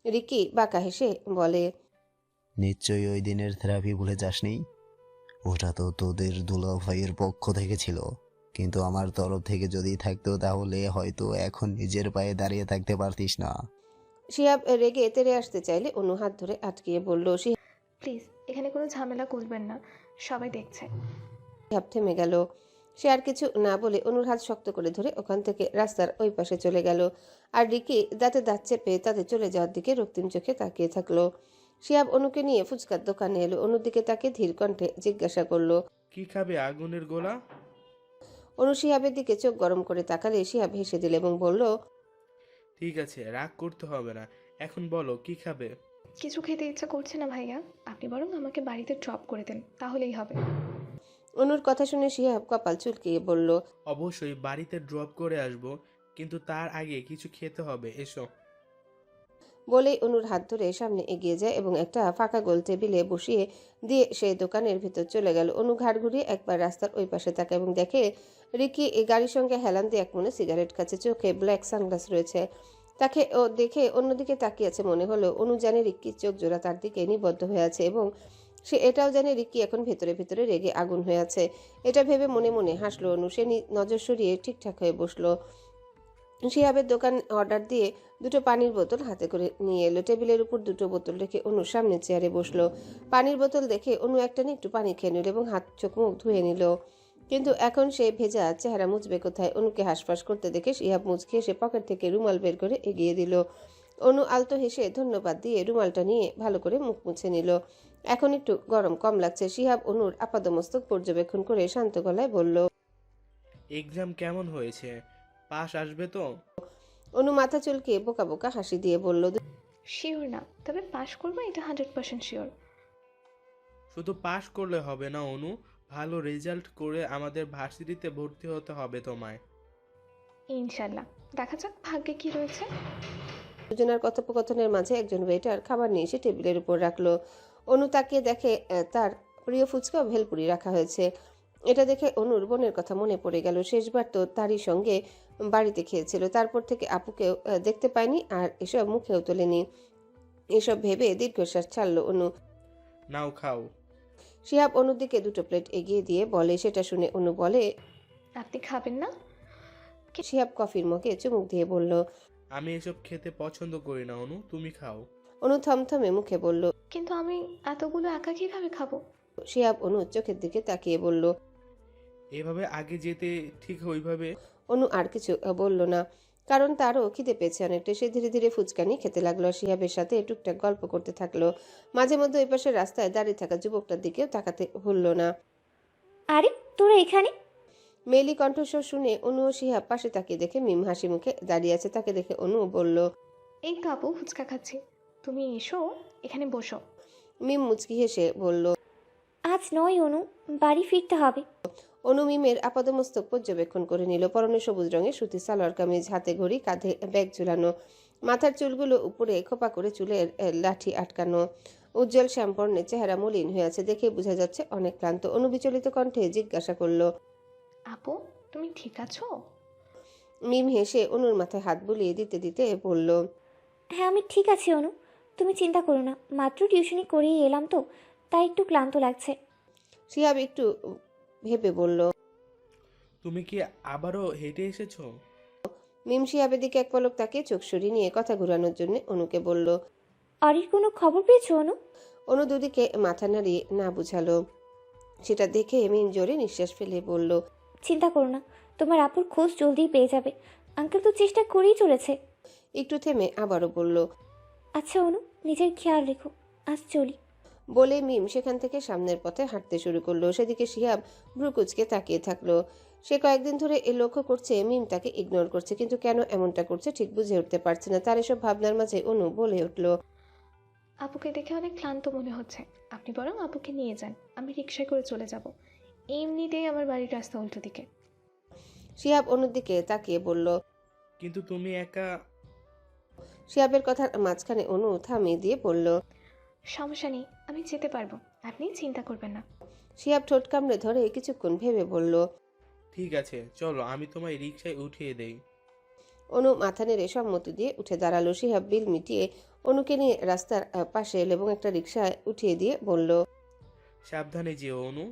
Ricky বাঁকা হেসে বলে, নিশ্চয়ই ওই দিনের থেরাপি ভুলে যাসনি। ওটা তো তোদের দুলাভাইয়ের পক্ষ থেকে ছিল, কিন্তু আমার তরফ থেকে যদি থাকতো তাহলে হয়তো এখন নিজের পায়ে দাঁড়িয়ে থাকতে পারতিস না। শিহাব রেগে তেড়ে আসতে চাইলে অনু হাত ধরে আটকিয়ে বলল। প্লিজ এখানে কোনো ঝামেলা করবেন না, সবাই দেখছে। শিহাব থেমে গেল। সে আর কিছু না বলে অনুর হাত শক্ত করে ধরে ওখান থেকে রাস্তার ওই পাশে চলে গেল। আর রিকি দাঁতে দাঁত চেপে তাদের চলে যাওয়ার দিকে রক্তিম চোখে তাকিয়ে থাকলো। শিহাব অনুকে নিয়ে ফুচকার দোকানে এলো। অনুর দিকে তাকে ধীর কণ্ঠে জিজ্ঞাসা করলো, কি খাবে? আগুনের গোলা? অনু শিহাবের দিকে চোখ গরম করে তাকালে শিহাব হেসে দিল এবং বলল, ঠিক আছে, রাগ করতে হবে না। এখন বলো কি খাবে? কিছু খেতে ইচ্ছা করছে না ভাইয়া, আপনি বরং আমাকে বাড়িতে ড্রপ করে দেন, তাহলেই হবে। অনুর কথা শুনে শিহাব কপাল চুলকিয়ে বলল, অবশ্যই বাড়িতে ড্রপ করে আসবো, কিন্তু তার আগে কিছু খেতে হবে। এসো। বলেই অনুর হাত ধরে সামনে এগিয়ে যায় এবং একটা ফাঁকা গোল টেবিলে বসিয়ে দিয়ে সে দোকানের ভিতর চলে গেল। অনু ঘাড় ঘুরিয়ে একবার রাস্তার ওই পাশে তাকায় এবং দেখে রিকি এই গাড়ির সঙ্গে হেলান দিয়ে এক মনে সিগারেট খাচ্ছে। চোখে ব্ল্যাক সানগ্লাস রয়েছে। তাকে ও দেখে অন্যদিকে তাকিয়ে আছে মনে হলো। অনু জানে রিক্কির চোখ জোড়া তার দিকে নিবদ্ধ হয়ে আছে এবং সে এটাও জানে রিক্কি এখন ভেতরে ভেতরে রেগে আগুন হয়ে আছে। এটা ভেবে মনে মনে হাসলো অনু। সে নজর সরিয়ে ঠিকঠাক হয়ে বসলো। শিহাবের দোকান অর্ডার দিয়ে দুটো পানির বোতল হাতে করে নিয়ে এলো। টেবিলের উপর দুটো বোতল রেখে অনুর সামনে চেয়ারে বসলো। পানির বোতল দেখে অনু একটা নিয়ে একটু পানি খেয়ে নিল এবং হাত চোখ মুখ ধুয়ে নিল। কিন্তু এখন সে ভেজা চেহারা মুছবে কোথায়? অনুকে হাঁসফাঁস করতে দেখে শিহাব মুচকে সে পকেট থেকে রুমাল বের করে এগিয়ে দিল। অনু আলতো হেসে ধন্যবাদ দিয়ে রুমালটা নিয়ে ভালো করে মুখ মুছে নিল। এখন একটু গরম কম লাগছে। শিহাব অনুর আপাদমস্তক পর্যবেক্ষণ করে শান্ত গলায় বলল, এক্সাম কেমন হয়েছে? পাস আসবে তো? অনু মাথা চুলকে বোকা বোকা হাসি দিয়ে বলল, শিওর না, তবে পাশ করবো এটা 100% শিওর। শুধু পাস করলে হবে না অনু, ভালো রেজাল্ট করে আমাদের ভার্সিটিতে ভর্তি হতে হবে তোমায়। ইনশাল্লাহ, দেখা যাক ভাগ্যে কি রয়েছে। দুজনের কথোপকথনের মাঝে একজন ওয়েটার খাবার নিয়ে এসে টেবিলের উপর রাখলো। অনু তাকিয়ে দেখে তার প্রিয় ফুচকা ও ভেলপুরি রাখা হয়েছে। এটা দেখে অনুর বোনের কথা মনে পড়ে গেল। শেষবার তো তারই সঙ্গে বাড়িতে খেয়েছিল, তারপর থেকে আপুকেও দেখতে পায়নি আর এসব মুখেও তোলেনি। এসব ভেবে দীর্ঘশ্বাস ছাড়লো অনু। নাও খাও। শিহাব অনুর দিকে দুটো প্লেট এগিয়ে দিয়ে বলে। সেটা শুনে অনু বলে, আপনি খাবেন না? শিহাব কফির মগে চুমুক দিয়ে বলল। আমি এসব খেতে পছন্দ করি না অনু, তুমি খাও। অনু থমথমে মুখে বলল। কিন্তু আমি এতগুলো একা কিভাবে খাবো? শিহাব অনুর চোখের দিকে তাকিয়ে বলল। এভাবে আগে যেতে ঠিক ওইভাবে। অনু আর কিছু বলল না, কারণ তারও খিদে পেয়েছে অনেকটা। সে ধীরে ধীরে ফুচকানি খেতে লাগলো। শিহাবের সাথে টুকটাক গল্প করতে থাকলো। মাঝে মধ্যে ওই পাশের রাস্তায় দাঁড়িয়ে থাকা যুবকটার দিকেও তাকাতে ভুলল না। আরে তোরা এখানে? মেলি কণ্ঠস্বর শুনে অনু ও শিহাব পাশে তাকিয়ে দেখে মিম হাসি মুখে দাঁড়িয়ে আছে। তাকে দেখে অনু বলল। এই তো আপু, ফুচকা খাচ্ছি, তুমি এসো এখানে বসো। মিম মুচকি হেসে বলল। আজ নয় অনু, বাড়ি ফিরতে হবে। অনু মিমের আপাদমস্তক পর্যবেক্ষণ করে নিল। পরনে সবুজ রঙের সুতি সালোয়ার কামিজ, হাতে ঘড়ি, কাঁধে ব্যাগ ঝুলানো, মাথার চুলগুলো উপরে খোপা করে চুলের লাঠি আটকানো, উজ্জ্বল শ্যামবর্ণের চেহারা মলিন হয়ে আছে। দেখে বোঝা যাচ্ছে অনেক ক্লান্ত। অনু বিচলিত কণ্ঠে জিজ্ঞাসা করলো, আপু তুমি ঠিক আছো? মিম হেসে অনুর মাথায় হাত বুলিয়ে দিতে দিতে বলল। হ্যাঁ আমি ঠিক আছি অনু, তুমি চিন্তা করো না, মাত্র টিউশনি করেই এলাম তো, তাই একটু ক্লান্ত লাগছে। শিহাব একটু ভেবে বলল। তুমি কি আবারও হেঁটে এসেছো? মিম শিহাবের দিকে এক পলক তাকিয়ে চোখ সরিয়ে নিয়ে কথা ঘুরানোর জন্য অনুকে বলল। অরির কোনো খবর পেয়েছো অনু? অনু দুদিকে মাথা নাড়িয়ে না বুঝালো। সেটা দেখে মিম জোরে নিঃশ্বাস ফেলে বলল। চিন্তা করো না, তোমার আপুর খোঁজ জলদিই পেয়ে যাবে, আঙ্কেল তো চেষ্টা করেই চলেছে। একটু থেমে আবারও বলল। আচ্ছা অনু, নিজের খেয়াল রেখো, আজ চলি। বলে মিম সেখান থেকে সামনের পথে হাঁটতে শুরু করলো। সেদিকে শিহাব ভ্রুকুচকে তাকিয়ে থাকলো। সে কয়েকদিন ধরে লক্ষ্য করছে মিম তাকে ইগনোর করছে, কিন্তু কেন এমনটা করছে ঠিক বুঝে উঠতে পারছে না। তার এসব ভাবনার মাঝে অনু বলে উঠল। আপুকে দেখে অনেক ক্লান্ত মনে হচ্ছে, আপনি বরং আপুকে নিয়ে যান, আমি রিক্সায় করে চলে যাব। এমনিতেই আমার বাড়ির রাস্তা উল্টো দিকে। শিহাব অনুর দিকে তাকিয়ে বলল। কিন্তু তুমি একা। শিহাবের কথার মাঝখানে অনু থামিয়ে দিয়ে বলল। সমস্যা নেই, আমি যেতে পারবো, আপনি চিন্তা করবেন না। শিহাব ঠোঁট কামড়ে ধরে কিছুক্ষণ ভেবে বলল। ঠিক আছে চলো, আমি তোমায় রিক্সায় উঠিয়ে দেই। অনু মাথা নেড়ে সম্মতি দিয়ে উঠে দাঁড়ালো। শিহাব বিল মিটিয়ে অনুকে নিয়ে রাস্তার পাশে এলো এবং একটা রিকশায় উঠিয়ে দিয়ে বলল। সাবধানে যেও অনু।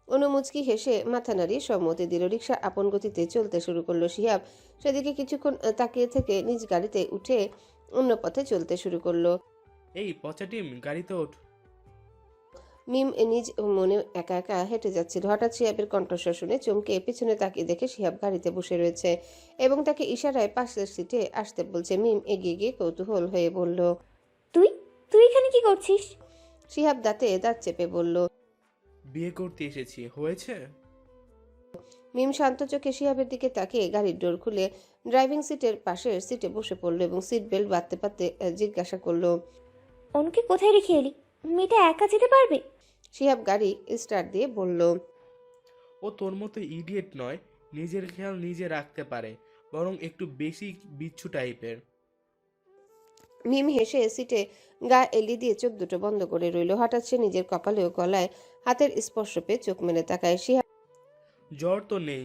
অনু মুচকি হেসে মাথা নাড়িয়ে সম্মতি দিল। রিকশা আপন গতিতে চলতে শুরু করলো। শিহাব সেদিকে কিছুক্ষণ তাকিয়ে থেকে নিজ গাড়িতে উঠে অন্য পথে চলতে শুরু করলো। এই পচা টিম, গাড়িতে ওঠ। মিম নিজ মনে একা একা হেঁটে যাচ্ছিল। হঠাৎ শিহাবের কণ্ঠস্বর শুনে চমকে পেছনে তাকিয়ে দেখে শিহাব গাড়িতে বসে রয়েছে এবং তাকে ইশারায় পাশের সিটে আসতে বলছে। মিম এগিয়ে গিয়ে কৌতূহল হয়ে বলল। তুই তুই এখানে কি করছিস? শিহাব দাঁতে দাঁত চেপে বলল। বিয়ে করতে এসেছি, হয়েছে? মিম শান্ত চোখে শিহাবের দিকে তাকিয়ে গাড়ির ডোর খুলে ড্রাইভিং সিটের পাশের সিটে বসে পড়ল এবং সিট বেল্ট বাঁধতে বাঁধতে জিজ্ঞাসা করলো। অনুকে কোথায় রেখে এলি? মেয়েটা একা যেতে পারবে? শিহাব গাড়ি স্টার্ট দিয়ে বলল। ও তোর মতো ইডিয়েট নয়, নিজের খেয়াল নিজে রাখতে পারে, বরং একটু বেশি বিচ্ছু টাইপের। মিম হেসে সিটে গা এলি দিয়ে চোখ দুটো বন্ধ করে রইল। হঠাৎ সে নিজের কপালে ও গলায় হাতের স্পর্শ পেয়ে চোখ মেলে তাকায়। শিহাব জ্বর তো নেই,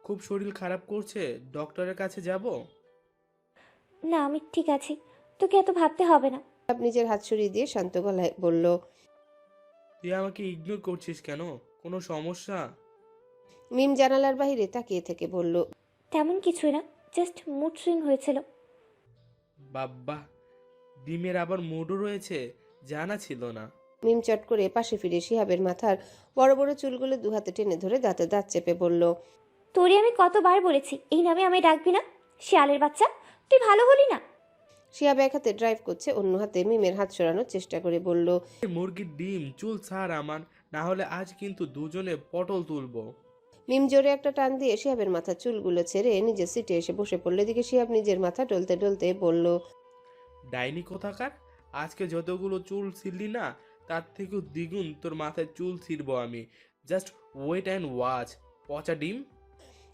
খুব শরীর খারাপ করছে, ডক্টরের কাছে যাব? না, আমি ঠিক আছি, তোকে এত ভাবতে হবে না। নিজের হাত সরিয়ে দিয়ে শান্ত গলায় বলল। তুই আমাকে ইগনোর করছিস কেন? কোনো সমস্যা? মিম জানালার বাইরে তাকিয়ে থেকে বলল। তেমন কিছুই না, জাস্ট মুড সুইং হয়েছিল। বাব্বা, ডিমের আবার মুডও রয়েছে, জানা ছিল না। মিম চট করে পাশে ফিরে শিহাবের মাথার বড় বড় চুলগুলো দুহাতে টেনে ধরে দাঁতে দাঁত চেপে বলল। তোরে আমি কতবার বলেছি এই নামে আমায় ডাকবি না, শিয়ালের বাচ্চা। তুই ভালো হলি না। শিহাব এক হাতে ড্রাইভ করছে, অন্য হাতে মিমের হাত সরানোর চেষ্টা করে বলল। মুরগির ডিম, চুল ছাড় আমার, না হলে আজ কিন্তু দুজনে পটল তুলবো। মিম জোরে একটা টান দিয়ে শিহাবের মাথার চুলগুলো ছেড়ে নিজের সিটে এসে বসে পড়ল। এদিকে শিহাব নিজের মাথা ডলতে ডলতে বলল। ডাইনি কোথাকার, আজকে যতগুলো চুল ছিললি না, তার থেকেও দ্বিগুণ তোর মাথায় চুল ছিড়বো আমি। জাস্ট ওয়েট অ্যান্ড ওয়াচ, পচা ডিম।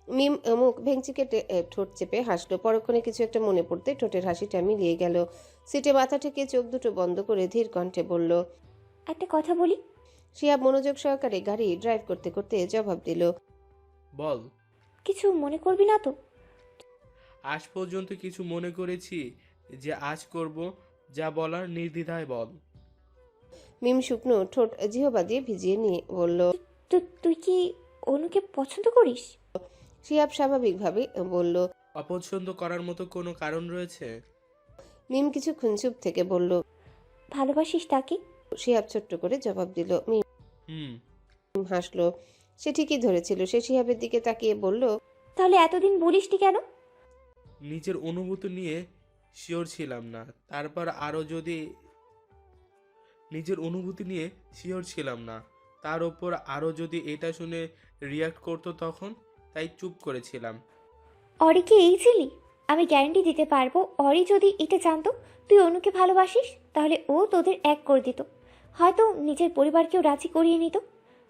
মিম মুখ ভেঙচি কেটে ঠোঁট চেপে হাসলো। পরক্ষণে কিছু একটা মনে পড়তে ঠোঁটের হাসিটা মিলিয়ে গেল। সিটে মাথা ঠেকে চোখ দুটো বন্ধ করে ধীর কণ্ঠে বলল। একটা কথা বলি। শিহাব মনোযোগ সহকারে গাড়ি ড্রাইভ করতে করতে জবাব দিল। বল। কিছু মনে করবি না তো? আজ পর্যন্ত কিছু মনে করেছি যে আজ করব, যা বলার নির্দ্বিধায় বল। মিম শুকনো ঠোঁট জিহবা দিয়ে ভিজিয়ে নিয়ে বলল। তুই কি অনুকে পছন্দ করিস? শিহাব স্বাভাবিকভাবে বলল। অপছন্দ করার মতো কোনো কারণ রয়েছে? মিম কিছুক্ষণ চুপ থেকে বলল। ভালোবাসিস তাকে? শিহাব ছোট্ট করে জবাব দিল। মিম হুম। হাসলো। সে ঠিকই ধরেছিল। সে শিহাবের দিকে তাকিয়ে বলল। তাহলে এতদিন বলিসনি কেন? নিজের অনুভূতি নিয়ে শিওর ছিলাম না, তারপর আরও যদি নিজের অনুভূতি নিয়ে শিওর ছিলাম না, তার ওপর আরও যদি এটা শুনে রিয়াক্ট করতো তখন, তাই চুপ করেছিলাম। অরিকে এই ছিলি? আমি গ্যারান্টি দিতে পারবো, অরি যদি এটা জানতো তুই অনুকে ভালোবাসিস, তাহলে ও তোদের এক করে দিত, হয়তো নিজের পরিবারকেও রাজি করিয়ে নিত।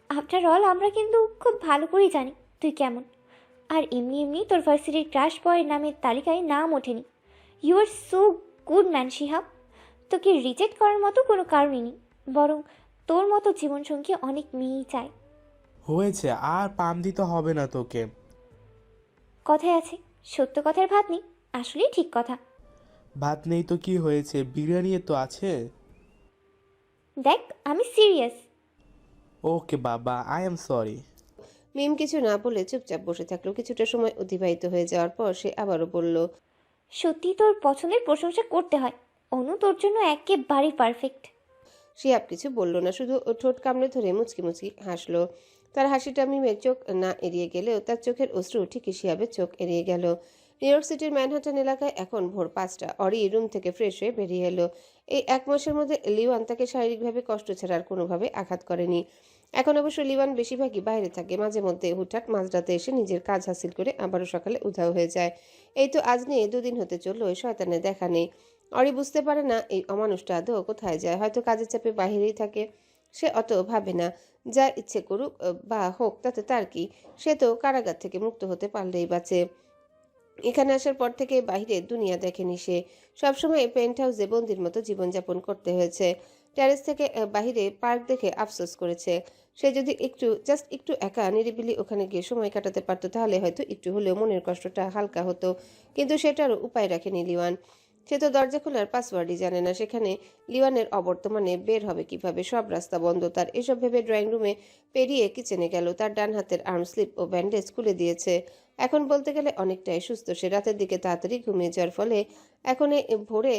আফটার অল আমরা কিন্তু খুব ভালো করেই জানি তুই কেমন। আর এমনি এমনি তোর ভার্সিটির ক্রাশ বয়ের নামের তালিকায় নাম ওঠেনি। You are so good man Shihab. তোকে রিজেক্ট করার মতো কোনো কারণই নেই, বরং তোর মতো জীবনসঙ্গী অনেক মেয়েই চায়। হয়েছে, আর পাম দিতে হবে না তোকে। কথায় আছে, সত্য কথার ভাত নেই। আসলেই ঠিক কথা। ভাত নেই তো কি হয়েছে, বিরিয়ানি তো আছে। দেখ আমি সিরিয়াস। ওকে বাবা, আই এম সরি। মিম কিছু না বলে চুপচাপ বসে থাকলো। কিছুটা সময় অতিবাহিত হয়ে যাওয়ার পর সে আবারও বলল। সত্যি তোর পছন্দের প্রশংসা করতে হয়, অনু তোর জন্য একেবারেই পারফেক্ট। শিহাব কিছু বলল না, শুধু ঠোঁট কামড়ে ধরে মুচকি মুচকি হাসলো। তার হাসিটা মিমের চোখ না এড়িয়ে গেলেও তার চোখের অশ্রু ঠিকই শিহাবের চোখ এড়িয়ে গেল। নিউ ইয়র্ক সিটির ম্যানহাটন এলাকায় এখন ভোর 5টা। অরি রুম থেকে ফ্রেশ হয়ে বেরিয়ে এলো। এই 1 মাসের মধ্যে লিওয়ান তাকে শারীরিকভাবে কষ্ট ছাড়া আর কোনোভাবে আঘাত করেনি। এখন অবশ্য লিওয়ান বেশিরভাগই বাইরে থাকে, মাঝে মধ্যে হুটহাট মাঝরাতে এসে নিজের কাজ হাসিল করে আবারও সকালে উধাও হয়ে যায়। এই তো আজ নিয়ে 2 দিন হতে চললো ওই শয়তানের দেখা নেই। অরি বুঝতে পারে না এই অমানুষটা আদৌ কোথায় যায়। হয়তো কাজের চাপে বাহিরেই থাকে। সে অত ভাবে না। যা ইচ্ছে করুক বা হোক তাতে তার কি, সে তো কারাগার থেকে মুক্ত হতে পারলেই বাঁচে। এখানে আসার পর থেকে বাইরে দুনিয়া দেখেনি সে। সবসময় পেন্ট হাউসে বন্দির মতো জীবনযাপন করতে হয়েছে। টেরেস থেকে বাহিরে পার্ক দেখে আফসোস করেছে। সে যদি জাস্ট একটু একা নিরিবিলি ওখানে গিয়ে সময় কাটাতে পারতো তাহলে হয়তো একটু হলেও মনের কষ্টটা হালকা হতো, কিন্তু সেটারও উপায় রাখেনি লিওয়ান। সে তো দরজা খোলার পাসওয়ার্ডই জানে না, সেখানে লিওয়ানের অবর্তমানে বের হবে কিভাবে? সব রাস্তা বন্ধ তার। এসব ভেবে ড্রয়িং রুমে পেরিয়ে কিচেনে গেল। তার ডান হাতের আর্ম স্লিপ ও ব্যান্ডেজ খুলে দিয়েছে। এখন বলতে গেলে অনেকটাই সুস্থ সে। রাতের দিকে তাড়াতাড়ি ঘুমিয়ে যাওয়ার ফলে এখন ভোরে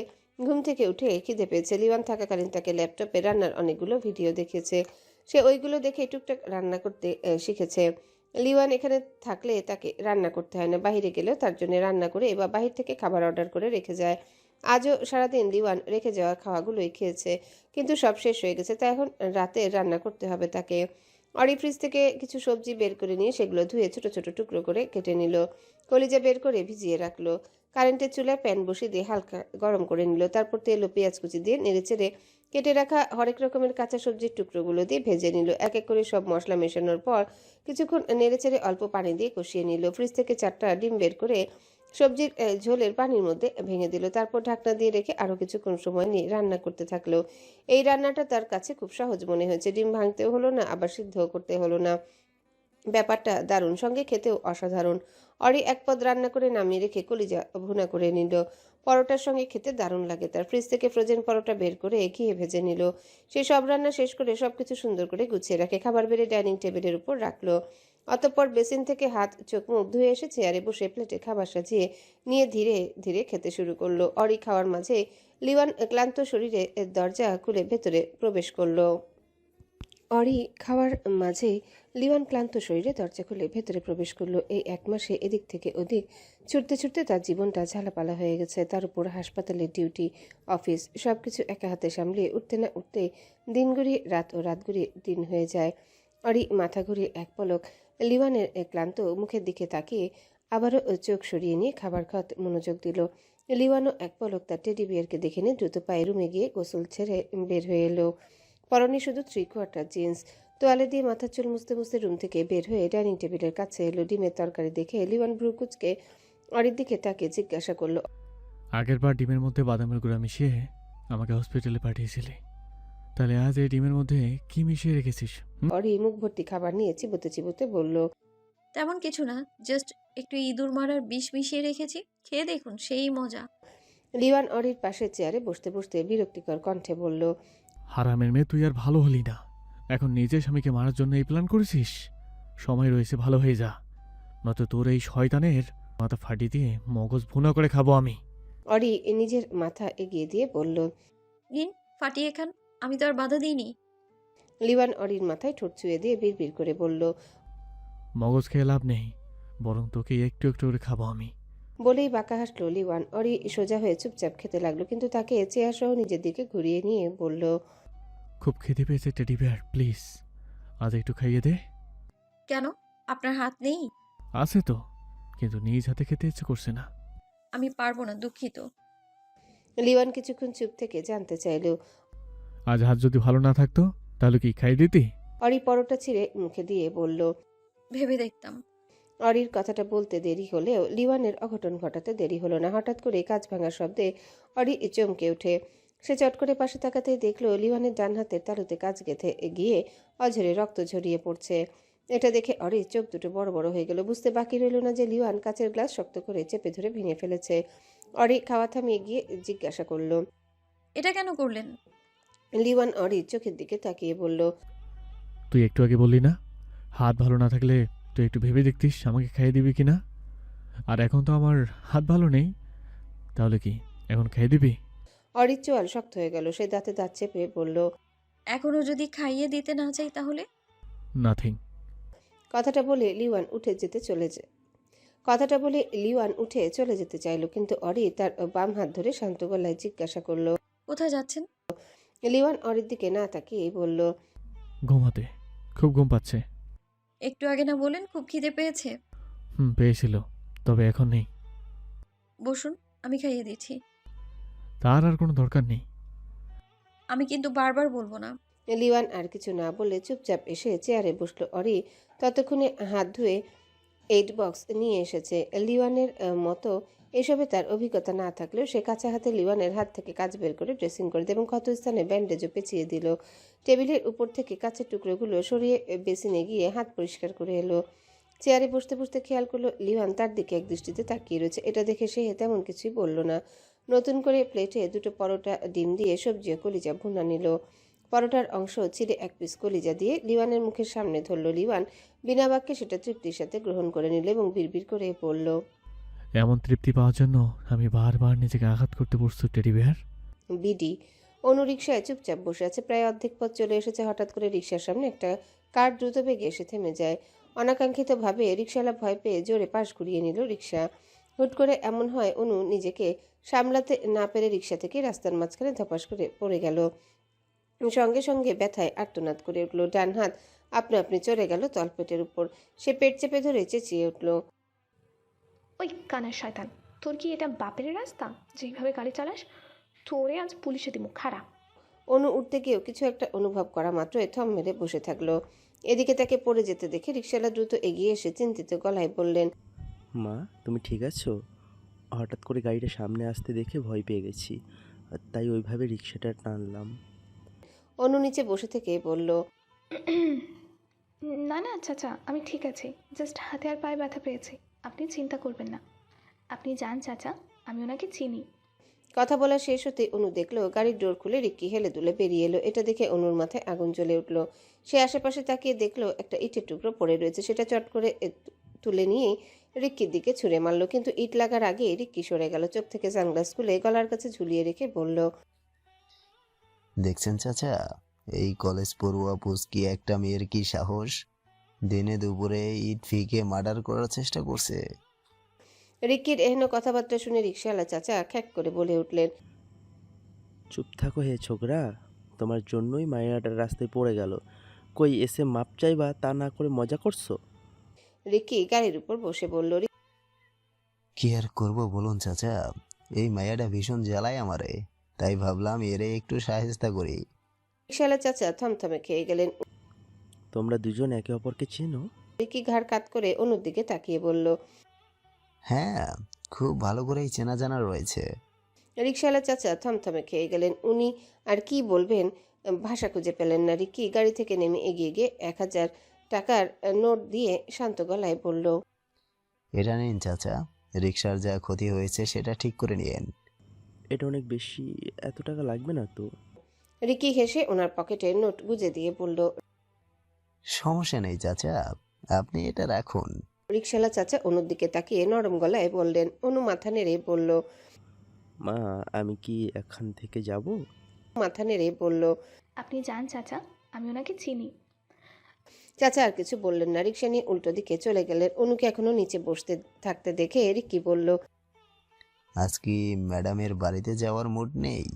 ঘুম থেকে উঠে খিদে পেয়েছে। লিওয়ান থাকাকালীন তাকে ল্যাপটপে রান্নার অনেকগুলো ভিডিও দেখিয়েছে। সে ওইগুলো দেখে টুকটাক রান্না করতে শিখেছে। লিওয়ান এখানে থাকলে তাকে রান্না করতে হয় না, বাইরে গেলেও তার জন্য রান্না করে বা বাহির থেকে খাবার অর্ডার করে রেখে যায়। আজও সারাদিন লিওয়ান রেখে যাওয়া খাওয়াগুলোই খেয়েছে, কিন্তু সব শেষ হয়ে গেছে, তাই এখন রাতে রান্না করতে হবে তাকে। অরি ফ্রিজ থেকে কিছু সবজি বের করে নিয়ে সেগুলো ধুয়ে ছোট ছোট টুকরো করে কেটে নিল। কলিজা বের করে ভিজিয়ে রাখলো। কারেন্টের চুলায় প্যান বসিয়ে দিয়ে হালকা গরম করে নিল। তারপর তেল ও পেঁয়াজ কুচি দিয়ে নেড়েচেড়ে কেটে রাখা হরেক রকমের কাঁচা সবজির টুকরোগুলো দিয়ে ভেজে নিল। এক এক করে সব মশলা মেশানোর পর কিছুক্ষণ নেড়েচেড়ে অল্প পানি দিয়ে কষিয়ে নিল। ফ্রিজ থেকে 4টা ডিম বের করে সবজির ঝোলের পানির মধ্যে ভেঙে দিল। তারপর ঢাকনা দিয়ে রেখে আরও কিছুক্ষণ সময় নিয়ে রান্না করতে থাকলো। এই রান্নাটা তার কাছে খুব সহজ মনে হয়েছে। ডিম ভাঙতেও হলো না, আবার সিদ্ধও করতে হলো না। ব্যাপারটা দারুণ, সঙ্গে খেতেও অসাধারণ। অরি এক পদ রান্না করে নামিয়ে রেখে কলিজা ভুনা করে নিল। পরোটার সঙ্গে খেতে দারুণ লাগে তার। ফ্রিজ থেকে ফ্রোজেন পরোটা বের করে ঘিয়ে ভেজে নিল। সে সব রান্না শেষ করে সবকিছু সুন্দর করে গুছিয়ে রাখে। খাবার বেড়ে ডাইনিং টেবিলের উপর রাখলো। অতঃপর বেসিন থেকে হাত চোখ মুখ ধুয়ে এসে চেয়ারে বসে প্লেটে খাবার সাজিয়ে নিয়ে ধীরে ধীরে খেতে শুরু করলো। অরি খাওয়ার মাঝে লিওয়ান ক্লান্ত শরীরে দরজা খুলে ভেতরে প্রবেশ করলো। অরি খাওয়ার মাঝেই লিওয়ান ক্লান্ত শরীরে দরজা খুলে ভেতরে প্রবেশ করলো। এই 1 মাসে এদিক থেকে ওদিক ছুটতে ছুটতে তার জীবনটা ঝালাপালা হয়ে গেছে। তার উপর হাসপাতালের ডিউটি, অফিস, সবকিছু একা হাতে সামলিয়ে উঠতে না উঠতে দিন গড়িয়ে রাত ও রাত গড়িয়ে দিন হয়ে যায়। অরি মাথা ঘুরিয়ে এক পলক লিওয়ানের ক্লান্ত মুখের দিকে তাকিয়ে আবারও চোখ সরিয়ে নিয়ে খাবার খাওয়াতে মনোযোগ দিল। লিওয়ানও এক পলক তার টেডি বিয়ারকে দেখে নিয়ে দ্রুত পায়ে রুমে গিয়ে গোসল ছেড়ে বের হয়ে এলো। পরনে শুধু 3/4 জিন্স। তোয়ালে দিয়ে মাথার চুল মুছতে মুছতে রুম থেকে বের হয়ে ডাইনিং টেবিলের কাছে এলো। ডিমের তরকারি দেখে লিওয়ান ভ্রুকুচকে অরির দিকে তাকিয়ে জিজ্ঞাসা করলো, আগের বার ডিমের মধ্যে বাদামের গুঁড়া মিশিয়ে আমাকে হসপিটালে পাঠিয়েছিলি, তাহলে আজ এই ডিমের মধ্যে কি মিশিয়ে রেখেছিস? অরি মুখ ভর্তি খাবার নিয়ে চিবোতে চিবোতে বলল, তেমন কিছু না, জাস্ট একটু ইঁদুর মারার বিষ মিশিয়ে রেখেছি, খেয়ে দেখুন সেই মজা। লিওয়ান অরির পাশের চেয়ারে বসতে বসতে বিরক্তিকর কণ্ঠে বলল, হারামের মেয়ে, তুই আর ভালো হলি না। এখন নিজের স্বামীকে মারার জন্য এই প্ল্যান করেছিস? সময় রয়েছে, ভালো হয়ে যা, নয়তো তোর এই শয়তানের মাথা ফাটিয়ে দিয়ে মগজ ভুনা করে খাবো আমি। অরি নিজের মাথা এগিয়ে দিয়ে বলল। নিন, ফাটিয়ে খান, আমি তো আর বাধা দিইনি। লিওয়ান অরির মাথায় ঠোঁট ছুঁয়ে দিয়ে বিড়বিড় করে বলল, মগজ খেয়ে লাভ নেই, বরং তোকে একটু একটু করে খাবো আমি। বলেই বাঁকা হাসলো লিওয়ান। অরি সোজা হয়ে চুপচাপ খেতে লাগলো, কিন্তু তাকে চেয়ার সহ নিজের দিকে ঘুরিয়ে নিয়ে বলল, খুব খেতে পেয়েছে টেডি বিয়ার, প্লিজ আজ একটু খাইয়ে দে। কেন, আপনার হাত নেই? আছে তো, কিন্তু নিজ হাতে খেতে ইচ্ছে করছে না। আমি পারবো না, দুঃখিত। লিওয়ান কিছুক্ষণ চুপ থেকে জানতে চাইল। আজ হাত যদি ভালো না থাকতো তাহলে কি খাইয়ে দিতি? অরি পরোটা ছিঁড়ে মুখে দিয়ে বলল। ভেবে দেখতাম। অরির কথাটা বলতে দেরি হলেও লিওয়ানের অঘটন ঘটাতে দেরি হলো না। হঠাৎ করে কাঁচ ভাঙার শব্দে অরি চমকে ওঠে। সে চট করে পাশে তাকাতেই দেখলো লিওয়ানের ডান হাতের তালুতে কাঁচ গেঁথে গিয়ে অঝরে রক্ত ঝরিয়ে পড়ছে। এটা দেখে অরির চোখ দুটো বড় বড় হয়ে গেল। বুঝতে বাকি রইল না যে লিওয়ান কাঁচের গ্লাস শক্ত করে চেপে ধরে ভেঙে ফেলেছে। অরি খাওয়া থামিয়ে গিয়ে জিজ্ঞাসা করলো। এটা কেন করলেন? লিওয়ান অরির চোখের দিকে তাকিয়ে বলল, তুই একটু আগে বললি না হাত ভালো না থাকলে তুই একটু ভেবে দেখতিস আমাকে খাইয়ে দিবি কিনা? আর এখন তো আমার হাত ভালো নেই, তাহলে কি এখন খাইয়ে দিবি? অরির চোয়াল শক্ত হয়ে গেল। সে দাঁতে দাঁত চেপে বলল, এখনো যদি খাইয়ে দিতে না চাই তাহলে? নাথিং। কথাটা বলে লিওয়ান উঠে চলে যেতে চাইল, কিন্তু অরি তার বাম হাত ধরে শান্ত গলায় জিজ্ঞাসা করলো। কোথায় যাচ্ছেন? লিওয়ান অরির দিকে না তাকিয়ে বলল, ঘুমাতে, খুব ঘুম পাচ্ছে। একটু আগে না বলেন খুব খিদে পেয়েছে? পেয়েছিল, তবে এখন নেই। বসুন, আমি খাইয়ে দিচ্ছি। তার আর কোনো দরকার নেই। আমি কিন্তু বারবার বলবো না। লিওয়ান আর কিছু না বলে চুপচাপ এসে চেয়ারে বসলো। অরি ততক্ষণে হাত ধুয়ে এইড বক্স নিয়ে এসেছে। লিওয়ানের মতো এসবে তার অভিজ্ঞতা না থাকলেও সে কাঁচা হাতে লিওয়ানের হাত থেকে কাজ বের করে ড্রেসিং করে দেয় এবং ক্ষত স্থানে ব্যান্ডেজও পেঁচিয়ে দিল। টেবিলের উপর থেকে কাঁচের টুকরোগুলো সরিয়ে বেসিনে গিয়ে হাত পরিষ্কার করে এলো। চেয়ারে বসতে বসতে খেয়াল করলো লিওয়ান তার দিকে এক দৃষ্টিতে তাকিয়ে রয়েছে। এটা দেখে সে তেমন কিছুই বলল না। নতুন করে প্লেটে দুটো পরোটা, ডিম দিয়ে সবজি ও কলিজা ভুনা নিল। পরোটার অংশ ছিঁড়ে এক পিস কলিজা দিয়ে লিওয়ানের মুখের সামনে ধরল। লিওয়ান বিনা বাক্যে সেটা তৃপ্তির সাথে গ্রহণ করে নিল এবং বিড়বিড় করে বলল, এমন তৃপ্তি পাওয়ার জন্য আমি বারবার নিজেকে আঘাত করতে প্রস্তুত টেডি বিয়ার। বিডি। অনু রিকশায় চুপচাপ বসে আছে। প্রায় অর্ধেক পথ চলে এসেছে। হঠাৎ করে রিকশার সামনে একটা কার দ্রুত বেগে এসে থেমে যায়। অনাকাঙ্ক্ষিতভাবে রিকশাওয়ালা ভয় পেয়ে জোরে পাশ ঘুরিয়ে নিল রিকশা। হুট করে এমন হয় অনু নিজেকে সামলাতে না পেরে রিকশা থেকে রাস্তার মাঝখানে ধপাস করে পড়ে গেল। সঙ্গে সঙ্গে ব্যথায় আর্তনাদ করে উঠল। ডান হাত আপনা আপনি চলে গেল তলপেটের উপর। সে পেট চেপে ধরে চেঁচিয়ে উঠল, ওই কানের শয়তান, তোর কি এটা বাপের রাস্তা? যেইভাবে গাড়ি চালাস, তোরে আজ পুলিশে দিব, খারাপ। অনু উঠতে গিয়েও কিছু একটা অনুভব করা মাত্রই থম মেরে বসে থাকলো। এদিকে তাকে পড়ে যেতে দেখে রিকশাওয়ালা দ্রুত এগিয়ে এসে চিন্তিত গলায় বললেন, মা, তুমি ঠিক আছো? হঠাৎ করে গাড়িটা সামনে আসতে দেখে ভয় পেয়ে গেছি, আর তাই ওইভাবে রিক্সাটা টানলাম। অনু নিচে বসে থেকে বলল, না না চাচা, আমি ঠিক আছি, জাস্ট হাতে আর পায়ে ব্যথা পেয়েছি, আপনি চিন্তা করবেন না। আপনি যান চাচা, আমি ওনাকে চিনি। কথা বলা শেষ হতে অনু দেখলো গাড়ির ডোর খুলে রিক্কি হেলে দুলে বেরিয়ে এলো। এটা দেখে অনুর মাথায় আগুন জ্বলে উঠলো। সে আশেপাশে তাকিয়ে দেখলো একটা ইটের টুকরো পড়ে রয়েছে। সেটা চট করে তুলে নিয়ে রিক্কির দিকে ছুঁড়ে মারলো, কিন্তু ইট লাগার আগে রিক্কি সরে গেল। চোখ থেকে সানগ্লাস খুলে গলার কাছে ঝুলিয়ে রেখে বলল, দেখছেন চাচা, এই কলেজ পড়ুয়া পুচকি একটা মেয়ের কি সাহস! দিনে দুপুরে ইট ফিকে মার্ডার করার চেষ্টা করছে। রিক্কির এহেন কথাবার্তা শুনে রিকশাওয়ালা চাচা খ্যাক করে বলে উঠলেন, চুপ থাকো হে ছোকরা, তোমার জন্যই মায়েরাটার রাস্তায় পড়ে গেল। কই এসে মাপ চাইবা, তা না করে মজা করছো। রিক্কি গাড়ির উপর বসে বলল, কি আর করবো বলুন চাচা, এই মায়াটা ভীষণ জ্বালায় আমারে, তাই ভাবলাম এরে একটু সাহায্য করি। রিকশাওয়ালা চাচা থমথমে খেয়ে গেলেন। তোমরা দুজন একে অপরকে চেনো? রিক্কি ঘাড় কাত করে অনুর দিকে তাকিয়ে বলল, হ্যাঁ, খুব ভালো করেই চেনা জানা রয়েছে। রিকশাওয়ালা চাচা থমথমে খেয়ে গেলেন। উনি আর কি বলবেন, ভাষা খুঁজে পেলেন না। রিক্কি গাড়ি থেকে নেমে এগিয়ে গিয়ে 1000 টাকার নোট দিয়ে শান্ত গলায় বলল, এটা নিন চাচা, রিক্সার যা ক্ষতি হয়েছে সেটা ঠিক করে নিয়েন। এটা অনেক বেশি, এত টাকা লাগবে না তো। রিক্কি হেসে ওনার পকেটে নোট গুজে দিয়ে বলল, সমস্যা নেই চাচা, আপনি এটা রাখুন। রিকশাওয়ালা চাচা অনুর দিকে তাকিয়ে নরম গলায় বললেন। অনু মাথা নেড়ে বলল, মা, আমি কি এখান থেকে যাব? মাথা নেড়ে বলল। আপনি যান চাচা, আমি ওনাকে চিনি। চাচা আর কিছু বললেন না। রিকশা নিয়ে উল্টো দিকে চলে গেলেন। অনুকে এখনো নিচে বসতে থাকতে দেখে রিক্কি বলল, আজ কি ম্যাডামের বাড়িতে যাওয়ার মুড নেই?